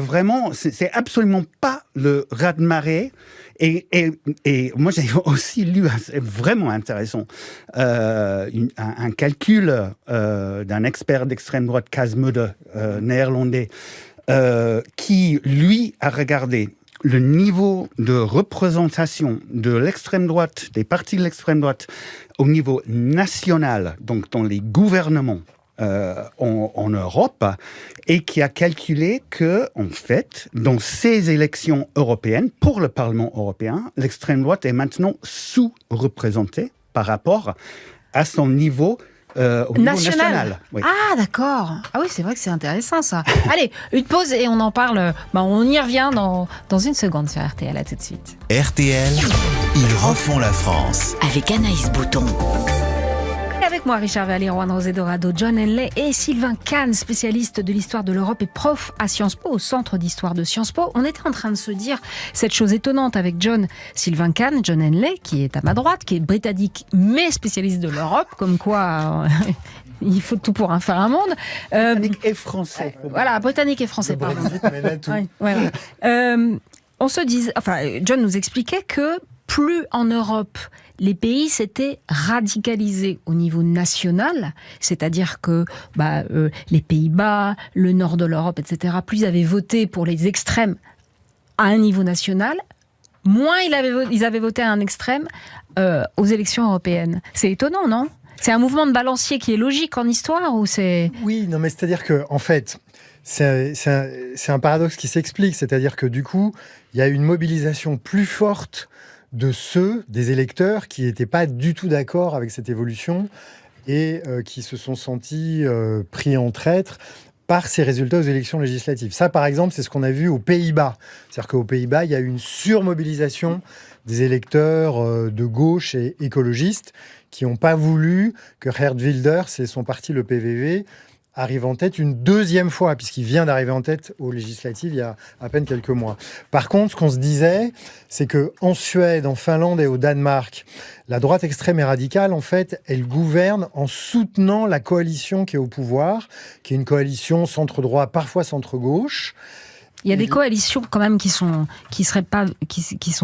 absolument pas le raz-de-marée. Et moi, j'ai aussi lu, c'est vraiment intéressant, un calcul d'un expert d'extrême droite, Cas Mudde, néerlandais, qui, lui, a regardé le niveau de représentation de l'extrême droite, des partis de l'extrême droite, au niveau national, donc dans les gouvernements en Europe, et qui a calculé que, en fait, dans ces élections européennes, pour le Parlement européen, l'extrême droite est maintenant sous-représentée par rapport à son niveau au niveau national. Oui. Ah, d'accord. Ah oui, c'est vrai que c'est intéressant, ça. Allez, une pause et on en parle. On y revient dans une seconde sur RTL. À tout de suite. RTL, ils refont la France. Avec Anaïs Bouton. Avec moi, Richard Valli, Juan José Dorado, John Henley et Sylvain Kahn, spécialiste de l'histoire de l'Europe et prof à Sciences Po, au Centre d'Histoire de Sciences Po. On était en train de se dire cette chose étonnante avec Sylvain Kahn, John Henley, qui est à ma droite, qui est britannique mais spécialiste de l'Europe, comme quoi... il faut tout pour en faire un monde. Britannique et français. Voilà, britannique et français, pardon. On se dit... John nous expliquait que plus en Europe... les pays s'étaient radicalisés au niveau national, c'est-à-dire que les Pays-Bas, le nord de l'Europe, etc., plus ils avaient voté pour les extrêmes à un niveau national, moins ils avaient voté à un extrême aux élections européennes. C'est étonnant, non ? C'est un mouvement de balancier qui est logique en histoire ou c'est... Oui, non, mais c'est-à-dire que, en fait, c'est un paradoxe qui s'explique, c'est-à-dire que du coup, il y a une mobilisation plus forte des électeurs qui n'étaient pas du tout d'accord avec cette évolution et qui se sont sentis pris en traître par ces résultats aux élections législatives. Ça, par exemple, c'est ce qu'on a vu aux Pays-Bas. C'est-à-dire qu'aux Pays-Bas, il y a eu une surmobilisation des électeurs de gauche et écologistes qui n'ont pas voulu que Geert Wilders et son parti, le PVV, arrive en tête une deuxième fois, puisqu'il vient d'arriver en tête aux législatives il y a à peine quelques mois. Par contre, ce qu'on se disait, c'est qu'en Suède, en Finlande et au Danemark, la droite extrême et radicale, en fait, elle gouverne en soutenant la coalition qui est au pouvoir, qui est une coalition centre-droit, parfois centre-gauche. Il y a des coalitions quand même qui sont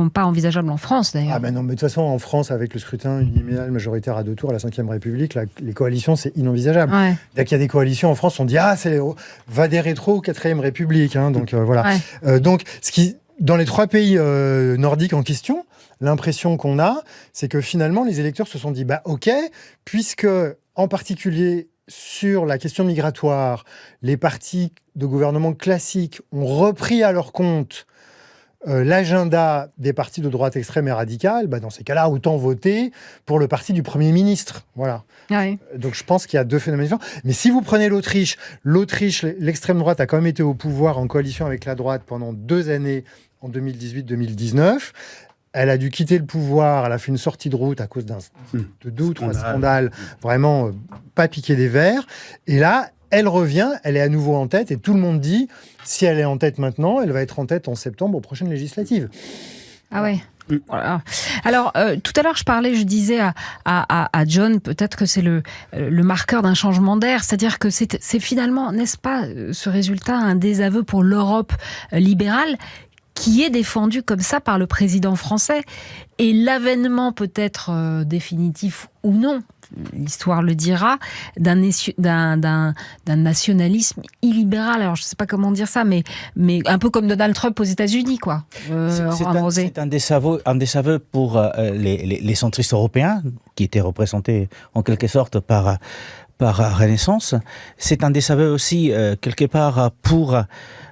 pas envisageables en France d'ailleurs. Ah ben non, mais de toute façon en France avec le scrutin uninominal majoritaire à 2 tours à la 5e République, les coalitions c'est inenvisageable. Ouais. Dès qu'il y a des coalitions en France, on dit va des rétros aux 4e République. Hein, donc voilà. Ouais. Donc dans les 3 pays nordiques en question, l'impression qu'on a, c'est que finalement les électeurs se sont dit ok, puisque en particulier sur la question migratoire, les partis de gouvernement classiques ont repris à leur compte l'agenda des partis de droite extrême et radicale, dans ces cas-là, autant voter pour le parti du Premier ministre. Voilà. Ouais. Donc je pense qu'il y a 2 phénomènes différents. Mais si vous prenez l'Autriche, l'extrême droite a quand même été au pouvoir en coalition avec la droite pendant 2 années, en 2018-2019. Elle a dû quitter le pouvoir, elle a fait une sortie de route à cause de 2 ou 3 scandales, vraiment pas piqué des verres. Et là, elle revient, elle est à nouveau en tête, et tout le monde dit, si elle est en tête maintenant, elle va être en tête en septembre aux prochaines législatives. Ah ouais. Voilà. Alors, tout à l'heure, je disais à John, peut-être que c'est le marqueur d'un changement d'air, c'est-à-dire que c'est finalement, n'est-ce pas, ce résultat, un désaveu pour l'Europe libérale, qui est défendu comme ça par le président français. Et l'avènement peut-être définitif ou non, l'histoire le dira, d'un nationalisme illibéral. Alors je ne sais pas comment dire ça, mais un peu comme Donald Trump aux États-Unis, quoi. C'est un désaveu pour les centristes européens, qui étaient représentés en quelque sorte par Renaissance. C'est un désaveu aussi, quelque part, pour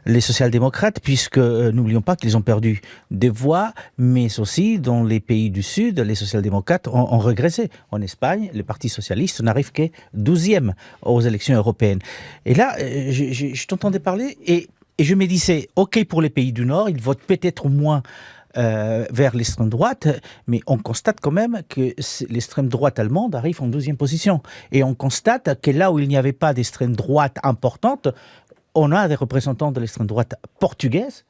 les social-démocrates, puisque n'oublions pas qu'ils ont perdu des voix, mais aussi dans les pays du Sud, les social-démocrates ont régressé. En Espagne, le Parti socialiste n'arrive qu'à 12e aux élections européennes. Et là, je t'entendais parler et je me disais, OK pour les pays du Nord, ils votent peut-être moins vers l'extrême droite, mais on constate quand même que l'extrême droite allemande arrive en 12e position. Et on constate que là où il n'y avait pas d'extrême droite importante, on a des représentants de l'extrême droite portugaise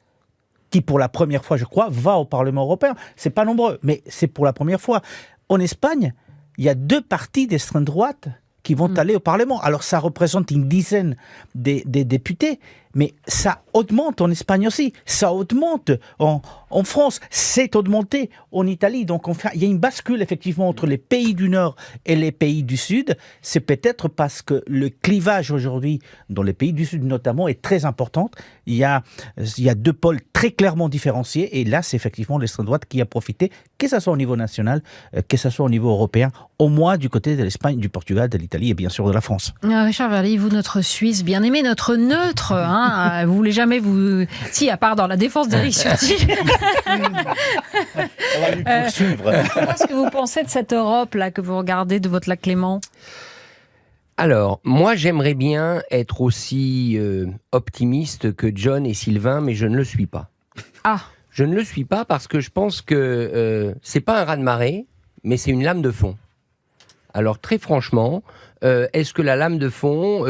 qui, pour la première fois, je crois, va au Parlement européen. C'est pas nombreux, mais c'est pour la première fois. En Espagne, il y a 2 partis d'extrême droite qui vont aller au Parlement. Alors ça représente une dizaine des députés, mais ça augmente en Espagne aussi, ça augmente en France, c'est augmenté en Italie. Donc il y a une bascule effectivement entre les pays du Nord et les pays du Sud. C'est peut-être parce que le clivage aujourd'hui, dans les pays du Sud notamment, est très important. Il y a 2 pôles très clairement différenciés, et là c'est effectivement l'extrême droite qui a profité, que ce soit au niveau national, que ce soit au niveau européen, au moins du côté de l'Espagne, du Portugal, de l'Italie et bien sûr de la France. Richard Verly, vous, notre Suisse bien-aimé, notre neutre, vous voulez jamais vous... Si, à part dans la défense d'Éric Ciotti. On va lui poursuivre. Comment est-ce que vous pensez de cette Europe-là que vous regardez de votre lac Clément ? Alors, moi, j'aimerais bien être aussi optimiste que John et Sylvain, mais je ne le suis pas. Ah. Je ne le suis pas parce que je pense que c'est pas un raz-de-marée, mais c'est une lame de fond. Alors, très franchement, est-ce que la lame de fond,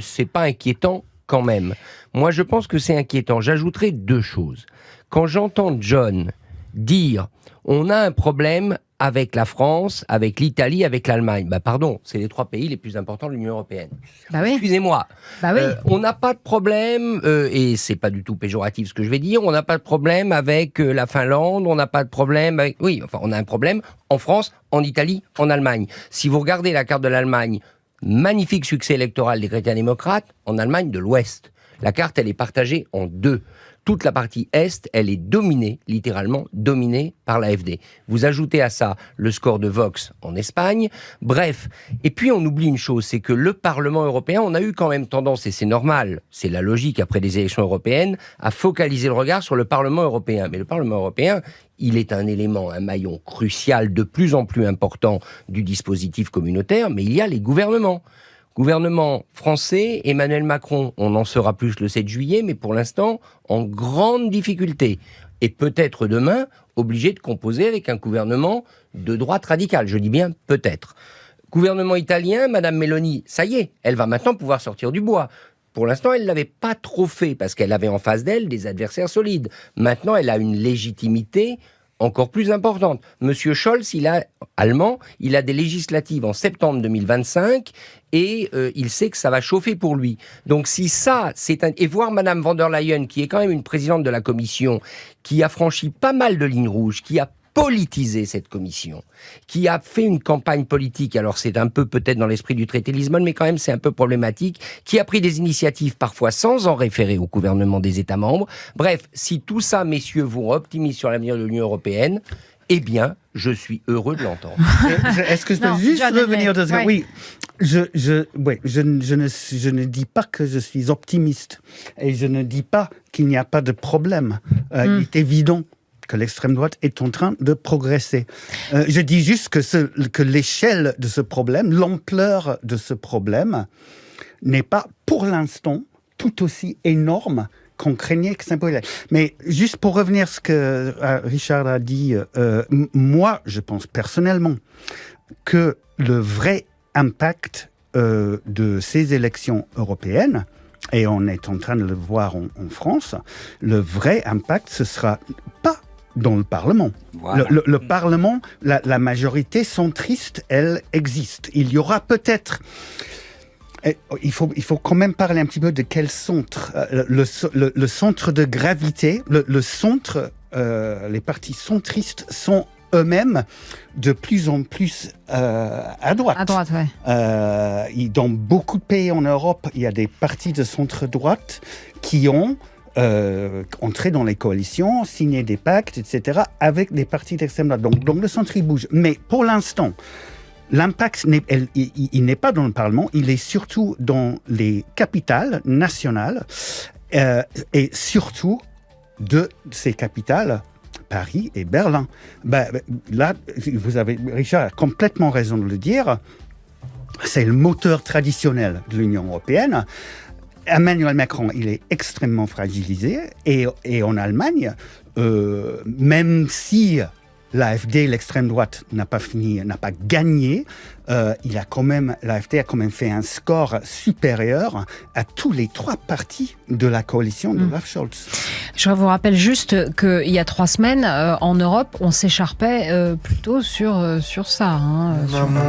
c'est pas inquiétant quand même ? Moi, je pense que c'est inquiétant. J'ajouterai 2 choses. Quand j'entends John dire « on a un problème avec la France, avec l'Italie, avec l'Allemagne », pardon, c'est les 3 pays les plus importants de l'Union européenne. Oui. Excusez-moi. Oui. On n'a pas de problème, et c'est pas du tout péjoratif ce que je vais dire, on n'a pas de problème avec la Finlande, on n'a pas de problème avec... Oui, enfin, on a un problème en France, en Italie, en Allemagne. Si vous regardez la carte de l'Allemagne, magnifique succès électoral des chrétiens-démocrates, en Allemagne de l'Ouest. La carte, elle est partagée en 2. Toute la partie Est, elle est dominée, littéralement dominée par l'AfD. Vous ajoutez à ça le score de Vox en Espagne. Bref. Et puis on oublie une chose, c'est que le Parlement européen, on a eu quand même tendance, et c'est normal, c'est la logique après les élections européennes, à focaliser le regard sur le Parlement européen. Mais le Parlement européen, il est un élément, un maillon crucial de plus en plus important du dispositif communautaire, mais il y a les gouvernements. Gouvernement français, Emmanuel Macron, on en saura plus le 7 juillet, mais pour l'instant, en grande difficulté. Et peut-être demain, obligé de composer avec un gouvernement de droite radicale. Je dis bien peut-être. Gouvernement italien, Madame Meloni, ça y est, elle va maintenant pouvoir sortir du bois. Pour l'instant, elle ne l'avait pas trop fait, parce qu'elle avait en face d'elle des adversaires solides. Maintenant, elle a une légitimité encore plus importante. Monsieur Scholz, allemand, il a des législatives en septembre 2025 et il sait que ça va chauffer pour lui. Donc si ça, et voir Madame von der Leyen, qui est quand même une présidente de la Commission, qui a franchi pas mal de lignes rouges, qui a politisé cette commission, qui a fait une campagne politique, alors c'est un peu peut-être dans l'esprit du traité de Lisbonne, mais quand même c'est un peu problématique, qui a pris des initiatives parfois sans en référer au gouvernement des États membres. Bref, si tout ça, messieurs, vous optimise sur l'avenir de l'Union européenne, eh bien, je suis heureux de l'entendre. Est-ce que je peux juste revenir de ça? Oui. Je ne dis pas que je suis optimiste et je ne dis pas qu'il n'y a pas de problème. Il est évident que l'extrême droite est en train de progresser. Je dis juste que l'échelle de ce problème, l'ampleur de ce problème, n'est pas pour l'instant tout aussi énorme qu'on craignait que ça pouvait l'être. Mais juste pour revenir à ce que Richard a dit, moi, je pense personnellement que le vrai impact de ces élections européennes, et on est en train de le voir en France, le vrai impact, ce sera pas dans le Parlement. Voilà. Le Parlement, la majorité centriste, elle existe. Il y aura peut-être... Il faut quand même parler un petit peu de quel centre. Le centre de gravité, le centre, les partis centristes sont eux-mêmes de plus en plus à droite. À droite, ouais. Dans beaucoup de pays en Europe, il y a des partis de centre-droite qui ont entrer dans les coalitions, signer des pactes, etc., avec des partis d'extrême droite. Donc le centre, il bouge. Mais pour l'instant, l'impact, il n'est pas dans le Parlement, il est surtout dans les capitales nationales et surtout de ces capitales, Paris et Berlin. Là, Richard a complètement raison de le dire, c'est le moteur traditionnel de l'Union européenne. Emmanuel Macron, il est extrêmement fragilisé et en Allemagne, même si l'AfD, l'extrême droite, n'a pas gagné, l'AfD a quand même fait un score supérieur à tous les 3 partis de la coalition de Olaf Scholz. Je vous rappelle juste qu'il y a 3 semaines, en Europe, on s'écharpait plutôt sur ça. Mon amour,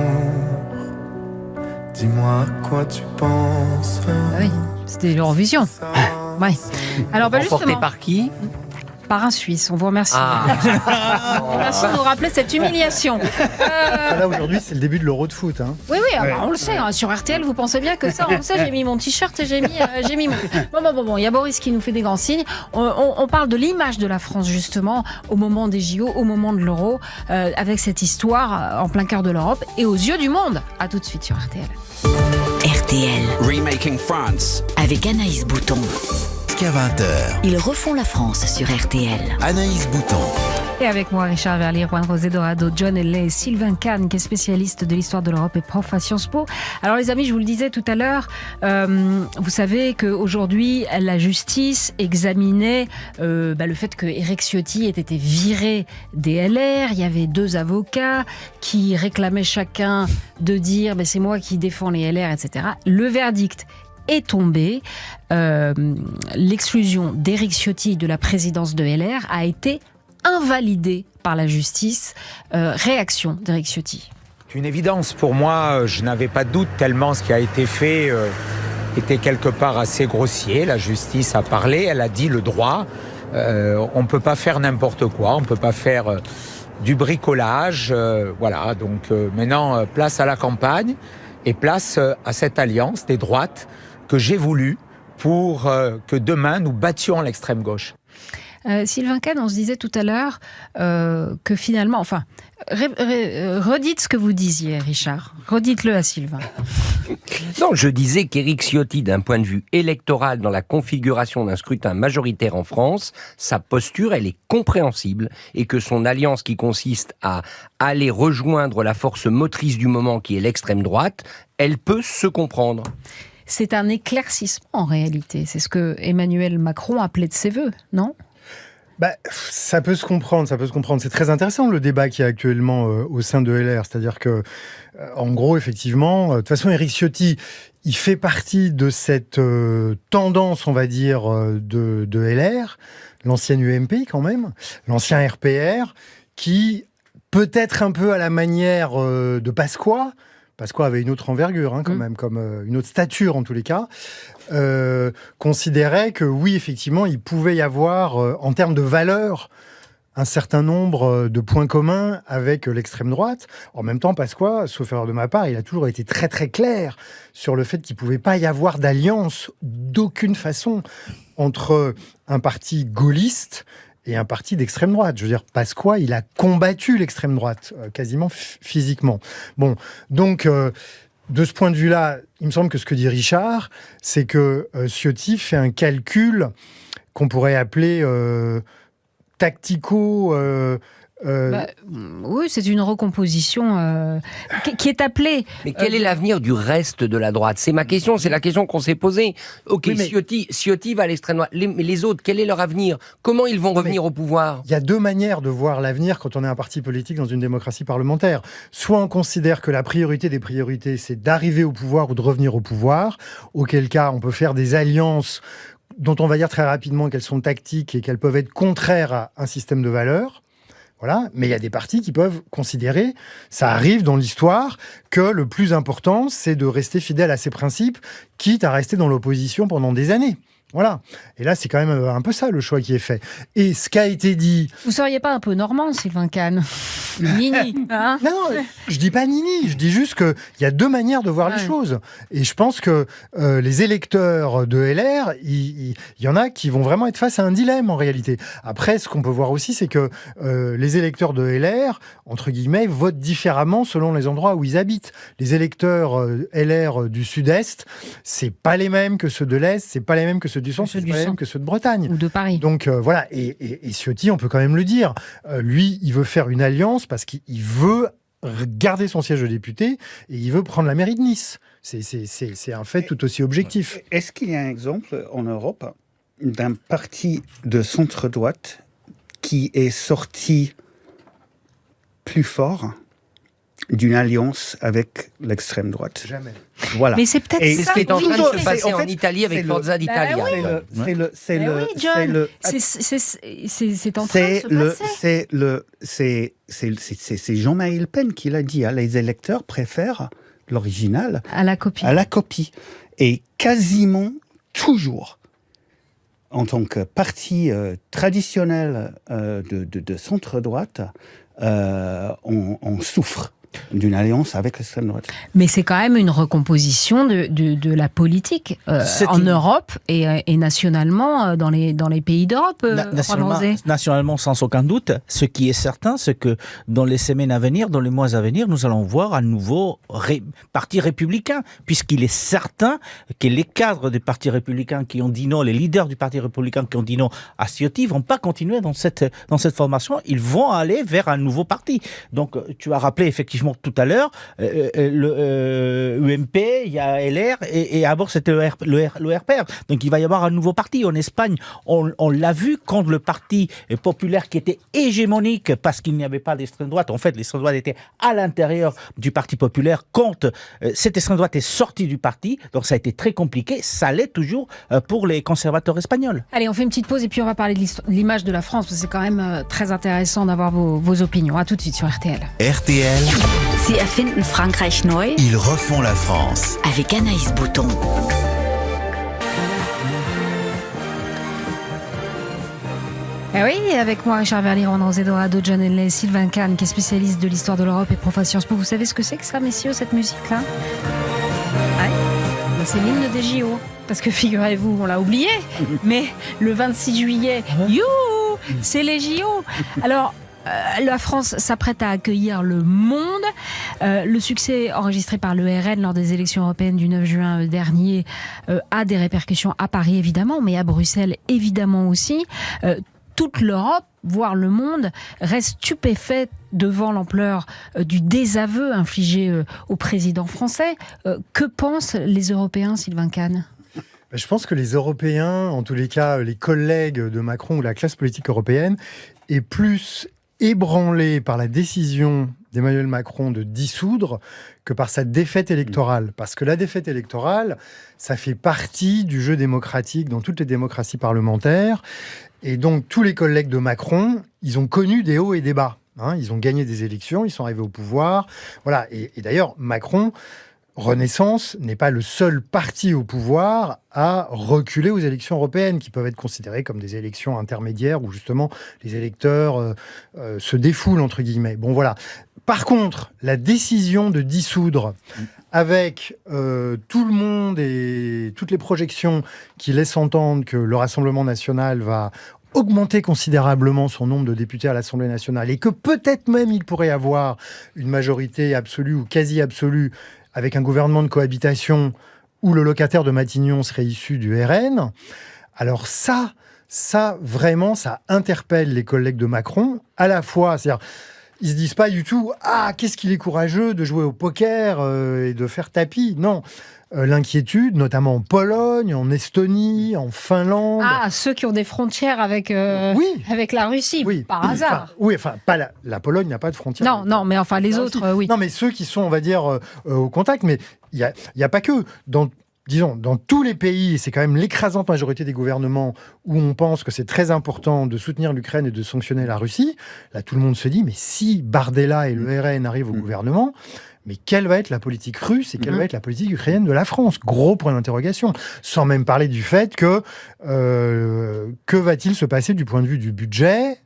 dis-moi à quoi tu penses. Ah oui, c'était l'Eurovision. Ouais. Alors, remporté par qui ? Par un Suisse, on vous remercie. Merci de nous rappeler cette humiliation. Là, aujourd'hui, c'est le début de l'Euro de foot. Hein. Oui, on le sait. Sur RTL, vous pensez bien que ça, on le sait. J'ai mis mon t-shirt et j'ai mis mon... Bon. Il y a Boris qui nous fait des grands signes. On parle de l'image de la France, justement, au moment des JO, au moment de l'Euro, avec cette histoire en plein cœur de l'Europe et aux yeux du monde. À tout de suite sur RTL. RTL. Remaking France. Avec Anaïs Bouton. Jusqu'à 20h. Ils refont la France sur RTL. Anaïs Bouton. Et avec moi, Richard Verlier, Juan José Dorado, John Henley, Sylvain Kahn, qui est spécialiste de l'histoire de l'Europe et prof à Sciences Po. Alors les amis, je vous le disais tout à l'heure, vous savez qu'aujourd'hui, la justice examinait le fait que Éric Ciotti ait été viré des LR. Il y avait 2 avocats qui réclamaient chacun de dire « c'est moi qui défends les LR », etc. Le verdict est tombé. L'exclusion d'Éric Ciotti de la présidence de LR a été invalidée par la justice. Réaction d'Éric Ciotti. C'est une évidence pour moi, je n'avais pas de doute tellement ce qui a été fait était quelque part assez grossier. La justice a parlé, elle a dit le droit. On ne peut pas faire n'importe quoi, on ne peut pas faire du bricolage. Voilà, donc maintenant, place à la campagne et place à cette alliance des droites que j'ai voulu pour que demain nous battions l'extrême gauche. Sylvain Kahn, on se disait tout à l'heure que finalement, redites ce que vous disiez, Richard. Redites-le à Sylvain. Non, je disais qu'Éric Ciotti, d'un point de vue électoral, dans la configuration d'un scrutin majoritaire en France, sa posture, elle est compréhensible et que son alliance qui consiste à aller rejoindre la force motrice du moment qui est l'extrême droite, elle peut se comprendre. C'est un éclaircissement en réalité. C'est ce que Emmanuel Macron appelait de ses voeux, non ? Ça peut se comprendre, C'est très intéressant le débat qui est actuellement au sein de LR. C'est-à-dire que, en gros, effectivement, de toute façon, Éric Ciotti, il fait partie de cette tendance, on va dire, de LR, l'ancienne UMP quand même, l'ancien RPR, qui, peut-être un peu à la manière de Pasqua avait une autre envergure, quand même, comme une autre stature en tous les cas, considérait que oui, effectivement, il pouvait y avoir, en termes de valeurs, un certain nombre de points communs avec l'extrême droite. En même temps, Pasqua, sauf erreur de ma part, il a toujours été très très clair sur le fait qu'il ne pouvait pas y avoir d'alliance d'aucune façon entre un parti gaulliste et un parti d'extrême droite. Je veux dire, Pasqua, il a combattu l'extrême droite, quasiment physiquement. Bon, donc, de ce point de vue-là, il me semble que ce que dit Richard, c'est que Ciotti fait un calcul qu'on pourrait appeler tactico... oui, c'est une recomposition qui est appelée... Mais quel est l'avenir du reste de la droite? C'est ma question, c'est la question qu'on s'est posée. Ok, oui, mais... Ciotti va à l'extrême droite. Mais les autres, quel est leur avenir? Comment ils vont revenir au pouvoir? Il y a deux manières de voir l'avenir quand on est un parti politique dans une démocratie parlementaire. Soit on considère que la priorité des priorités, c'est d'arriver au pouvoir ou de revenir au pouvoir, auquel cas on peut faire des alliances dont on va dire très rapidement qu'elles sont tactiques et qu'elles peuvent être contraires à un système de valeurs. Voilà, mais il y a des partis qui peuvent considérer, ça arrive dans l'histoire, que le plus important, c'est de rester fidèle à ses principes, quitte à rester dans l'opposition pendant des années. Voilà. Et là, c'est quand même un peu ça, le choix qui est fait. Et ce qui a été dit... Vous seriez pas un peu normand, Sylvain Kahn? Nini, hein? Non, je dis pas Nini, je dis juste qu'il y a deux manières de voir les choses. Et je pense que les électeurs de LR, il y en a qui vont vraiment être face à un dilemme, en réalité. Après, ce qu'on peut voir aussi, c'est que les électeurs de LR, entre guillemets, votent différemment selon les endroits où ils habitent. Les électeurs LR du Sud-Est, c'est pas les mêmes que ceux de l'Est, c'est pas les mêmes que ceux du centre, c'est pas les mêmes que ceux de Bretagne. Ou de Paris. Donc voilà, et Ciotti, on peut quand même le dire, lui, il veut faire une alliance parce qu'il veut garder son siège de député et il veut prendre la mairie de Nice. C'est un fait tout aussi objectif. Est-ce qu'il y a un exemple en Europe d'un parti de centre-droite qui est sorti plus fort d'une alliance avec l'extrême droite? Jamais. Voilà. Mais c'est peut-être ça. C'est ce qui est en train de se passer en Italie avec Forza d'Italia. C'est en train de se passer. C'est Jean-Marie Le Pen qui l'a dit. Hein, les électeurs préfèrent l'original à la copie. Et quasiment toujours, en tant que parti traditionnel de centre-droite, on souffre d'une alliance avec l'extrême droite. Mais c'est quand même une recomposition de la politique en Europe et nationalement dans les pays d'Europe. Nationalement, sans aucun doute. Ce qui est certain, c'est que dans les semaines à venir, dans les mois à venir, nous allons voir un nouveau parti républicain, puisqu'il est certain que les cadres des partis républicains qui ont dit non, les leaders du parti républicain qui ont dit non à Ciotti, vont pas continuer dans cette formation. Ils vont aller vers un nouveau parti. Donc, tu as rappelé effectivement tout à l'heure, le UMP, il y a LR, et à bord c'était le RPR. Donc il va y avoir un nouveau parti. En Espagne, on l'a vu, quand le parti populaire qui était hégémonique, parce qu'il n'y avait pas d'extrême droite, en fait l'extrême droite était à l'intérieur du parti populaire, quand cette extrême droite est sortie du parti, donc ça a été très compliqué, ça l'est toujours pour les conservateurs espagnols. Allez, on fait une petite pause et puis on va parler de l'image de la France, parce que c'est quand même très intéressant d'avoir vos opinions. À tout de suite sur RTL. RTL. Sie erfinden Frankreich neu. Ils refont la France. Avec Anaïs Bouton. Eh oui, avec moi, Richard Verly, Romain Rosédo, Ado John Henley, Sylvain Kahn, qui est spécialiste de l'histoire de l'Europe et prof à Sciences Po. Vous savez ce que c'est que ça, messieurs, cette musique-là? Ouais. C'est l'hymne des JO. Parce que figurez-vous, on l'a oublié, mais le 26 juillet, youhou, c'est les JO. Alors, la France s'apprête à accueillir le monde. Le succès enregistré par le RN lors des élections européennes du 9 juin dernier a des répercussions à Paris, évidemment, mais à Bruxelles, évidemment aussi. Toute l'Europe, voire le monde, reste stupéfaite devant l'ampleur du désaveu infligé au président français. Que pensent les Européens, Sylvain Kahn ? Je pense que les Européens, en tous les cas les collègues de Macron ou la classe politique européenne, est plus ébranlé par la décision d'Emmanuel Macron de dissoudre que par sa défaite électorale. Parce que la défaite électorale, ça fait partie du jeu démocratique dans toutes les démocraties parlementaires. Et donc, tous les collègues de Macron, ils ont connu des hauts et des bas. Ils ont gagné des élections, ils sont arrivés au pouvoir. Voilà. Et d'ailleurs, Macron, Renaissance, n'est pas le seul parti au pouvoir à reculer aux élections européennes, qui peuvent être considérées comme des élections intermédiaires où justement les électeurs se défoulent, entre guillemets. Bon, voilà. Par contre, la décision de dissoudre avec tout le monde et toutes les projections qui laissent entendre que le Rassemblement national va augmenter considérablement son nombre de députés à l'Assemblée nationale et que peut-être même il pourrait avoir une majorité absolue ou quasi absolue avec un gouvernement de cohabitation où le locataire de Matignon serait issu du RN. Alors ça vraiment, ça interpelle les collègues de Macron, à la fois, c'est-à-dire, ils se disent pas du tout « Ah, qu'est-ce qu'il est courageux de jouer au poker et de faire tapis !» Non. L'inquiétude, notamment en Pologne, en Estonie, en Finlande. Ah, ceux qui ont des frontières avec, avec la Russie, par hasard. Pas la Pologne n'a pas de frontières. Non, mais enfin les autres, oui. Non, mais ceux qui sont, on va dire, au contact. Mais il y a pas que. Dans tous les pays, c'est quand même l'écrasante majorité des gouvernements où on pense que c'est très important de soutenir l'Ukraine et de sanctionner la Russie. Là, tout le monde se dit, mais si Bardella et le RN arrivent au gouvernement, mais quelle va être la politique russe et quelle va être la politique ukrainienne de la France ? Gros point d'interrogation. Sans même parler du fait que va-t-il se passer du point de vue du budget,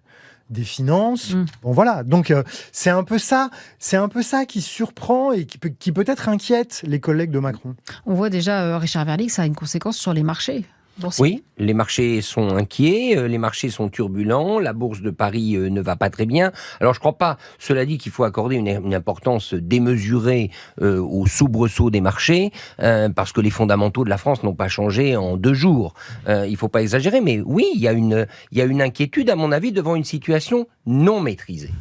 des finances. Bon, voilà. Donc, c'est un peu ça qui surprend et qui peut-être inquiète les collègues de Macron. On voit déjà, Richard Verlick, ça a une conséquence sur les marchés. Oui, les marchés sont inquiets, les marchés sont turbulents, la bourse de Paris ne va pas très bien. Alors je ne crois pas, cela dit, qu'il faut accorder une importance démesurée au soubresaut des marchés, parce que les fondamentaux de la France n'ont pas changé en 2 jours. Il ne faut pas exagérer, mais oui, il y a une inquiétude, à mon avis, devant une situation non maîtrisée.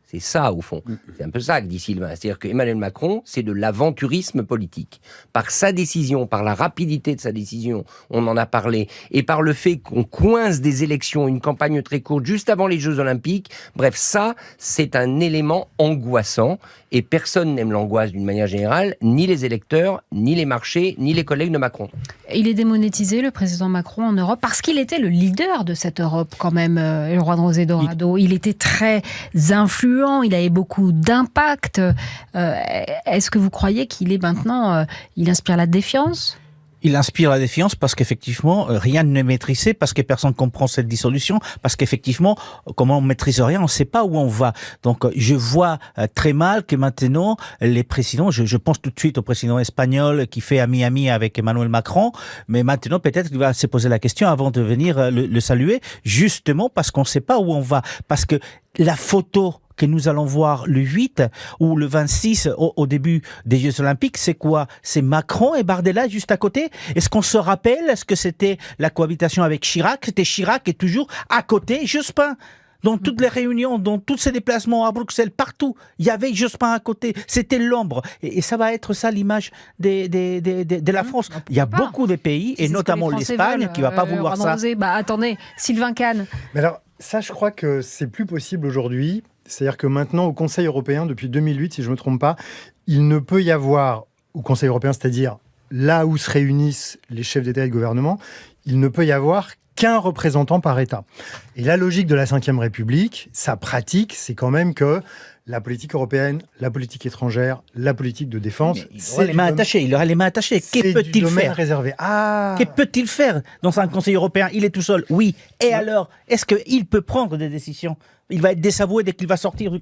C'est ça, au fond. C'est un peu ça que dit Sylvain. C'est-à-dire qu'Emmanuel Macron, c'est de l'aventurisme politique. Par sa décision, par la rapidité de sa décision, on en a parlé, et par le fait qu'on coince des élections, une campagne très courte, juste avant les Jeux Olympiques, bref, ça, c'est un élément angoissant, et personne n'aime l'angoisse d'une manière générale, ni les électeurs, ni les marchés, ni les collègues de Macron. Il est démonétisé, le président Macron, en Europe, parce qu'il était le leader de cette Europe, quand même, Juan José Dorado. Il était très influent, il avait beaucoup d'impact. Est-ce que vous croyez qu'il est maintenant, il inspire la défiance ? Il inspire la défiance parce qu'effectivement, rien n'est maîtrisé, parce que personne ne comprend cette dissolution, parce qu'effectivement, comme on ne maîtrise rien, on ne sait pas où on va. Donc, je vois très mal que maintenant, les présidents, je pense tout de suite au président espagnol qui fait ami-ami avec Emmanuel Macron, mais maintenant, peut-être qu'il va se poser la question avant de venir le saluer, justement parce qu'on ne sait pas où on va. Parce que la photo que nous allons voir le 8 ou le 26 au début des Jeux Olympiques, c'est quoi ? C'est Macron et Bardella juste à côté ? Est-ce qu'on se rappelle ? Est-ce que c'était la cohabitation avec Chirac ? C'était Chirac et toujours à côté Jospin. Dans toutes les réunions, dans tous ces déplacements à Bruxelles, partout, il y avait Jospin à côté. C'était l'ombre. Et ça va être ça l'image de la France. Il y a beaucoup de pays, et notamment l'Espagne, qui ne va pas vouloir ça. Attendez, Sylvain Kahn. Mais alors, ça, je crois que c'est plus possible aujourd'hui. C'est-à-dire que maintenant, au Conseil européen, depuis 2008, si je ne me trompe pas, il ne peut y avoir, au Conseil européen, c'est-à-dire là où se réunissent les chefs d'État et de gouvernement, il ne peut y avoir qu'un représentant par État. Et la logique de la Ve République, sa pratique, c'est quand même que la politique européenne, la politique étrangère, la politique de défense, il aura les mains attachées. Que peut-il faire réservé. Que peut-il faire dans un Conseil européen ? Il est tout seul, oui. Et alors, est-ce qu'il peut prendre des décisions ? Il va être désavoué dès qu'il va sortir du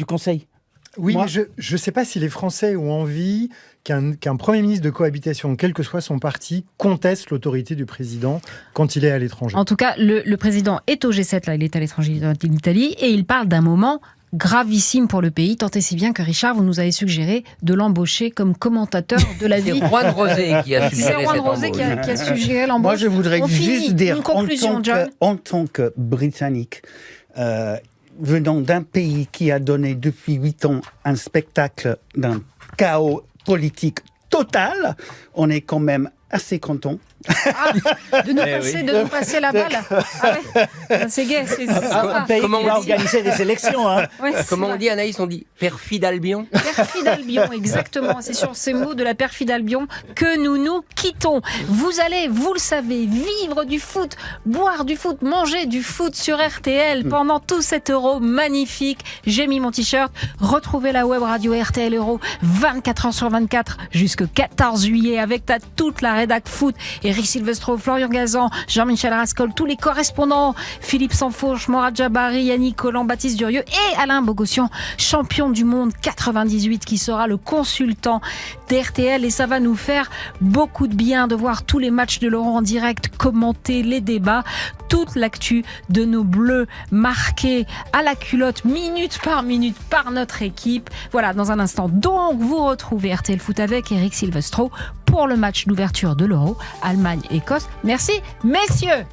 Conseil. Oui, mais je ne sais pas si les Français ont envie qu'un Premier ministre de cohabitation, quel que soit son parti, conteste l'autorité du président quand il est à l'étranger. En tout cas, le président est au G7, là, il est à l'étranger en Italie, et il parle d'un moment gravissime pour le pays, tant et si bien que Richard, vous nous avez suggéré de l'embaucher comme commentateur de la vie. C'est Juan José qui a suggéré Juan José qui a suggéré l'embauche. Moi, je voudrais juste dire, John. En tant que Britannique, venant d'un pays qui a donné depuis 8 ans un spectacle d'un chaos politique total, on est quand même assez content. De nous passer la balle. C'est gai, c'est sympa. Comment on va organiser des élections, hein. Comment on dit, Anaïs? On dit perfide Albion. Perfide Albion, exactement. C'est sur ces mots de la perfide Albion que nous nous quittons. Vous allez, vous le savez, vivre du foot, boire du foot, manger du foot sur RTL pendant tout cet Euro magnifique. J'ai mis mon t-shirt. Retrouvez la web radio RTL Euro 24h/24 jusqu'au 14 juillet avec toute la rédac foot. Eric Silvestro, Florian Gazan, Jean-Michel Rascol, tous les correspondants, Philippe Sansfourche, Morad Jabari, Yannick Collant, Baptiste Durieux et Alain Bogossian, champion du monde 98, qui sera le consultant d'RTL. Et ça va nous faire beaucoup de bien de voir tous les matchs de l'Euro en direct, commenter les débats, toute l'actu de nos Bleus marqués à la culotte minute par notre équipe. Voilà, dans un instant. Donc, vous retrouvez RTL Foot avec Eric Silvestro pour le match d'ouverture de l'Euro, Allemagne-Écosse. Merci, messieurs!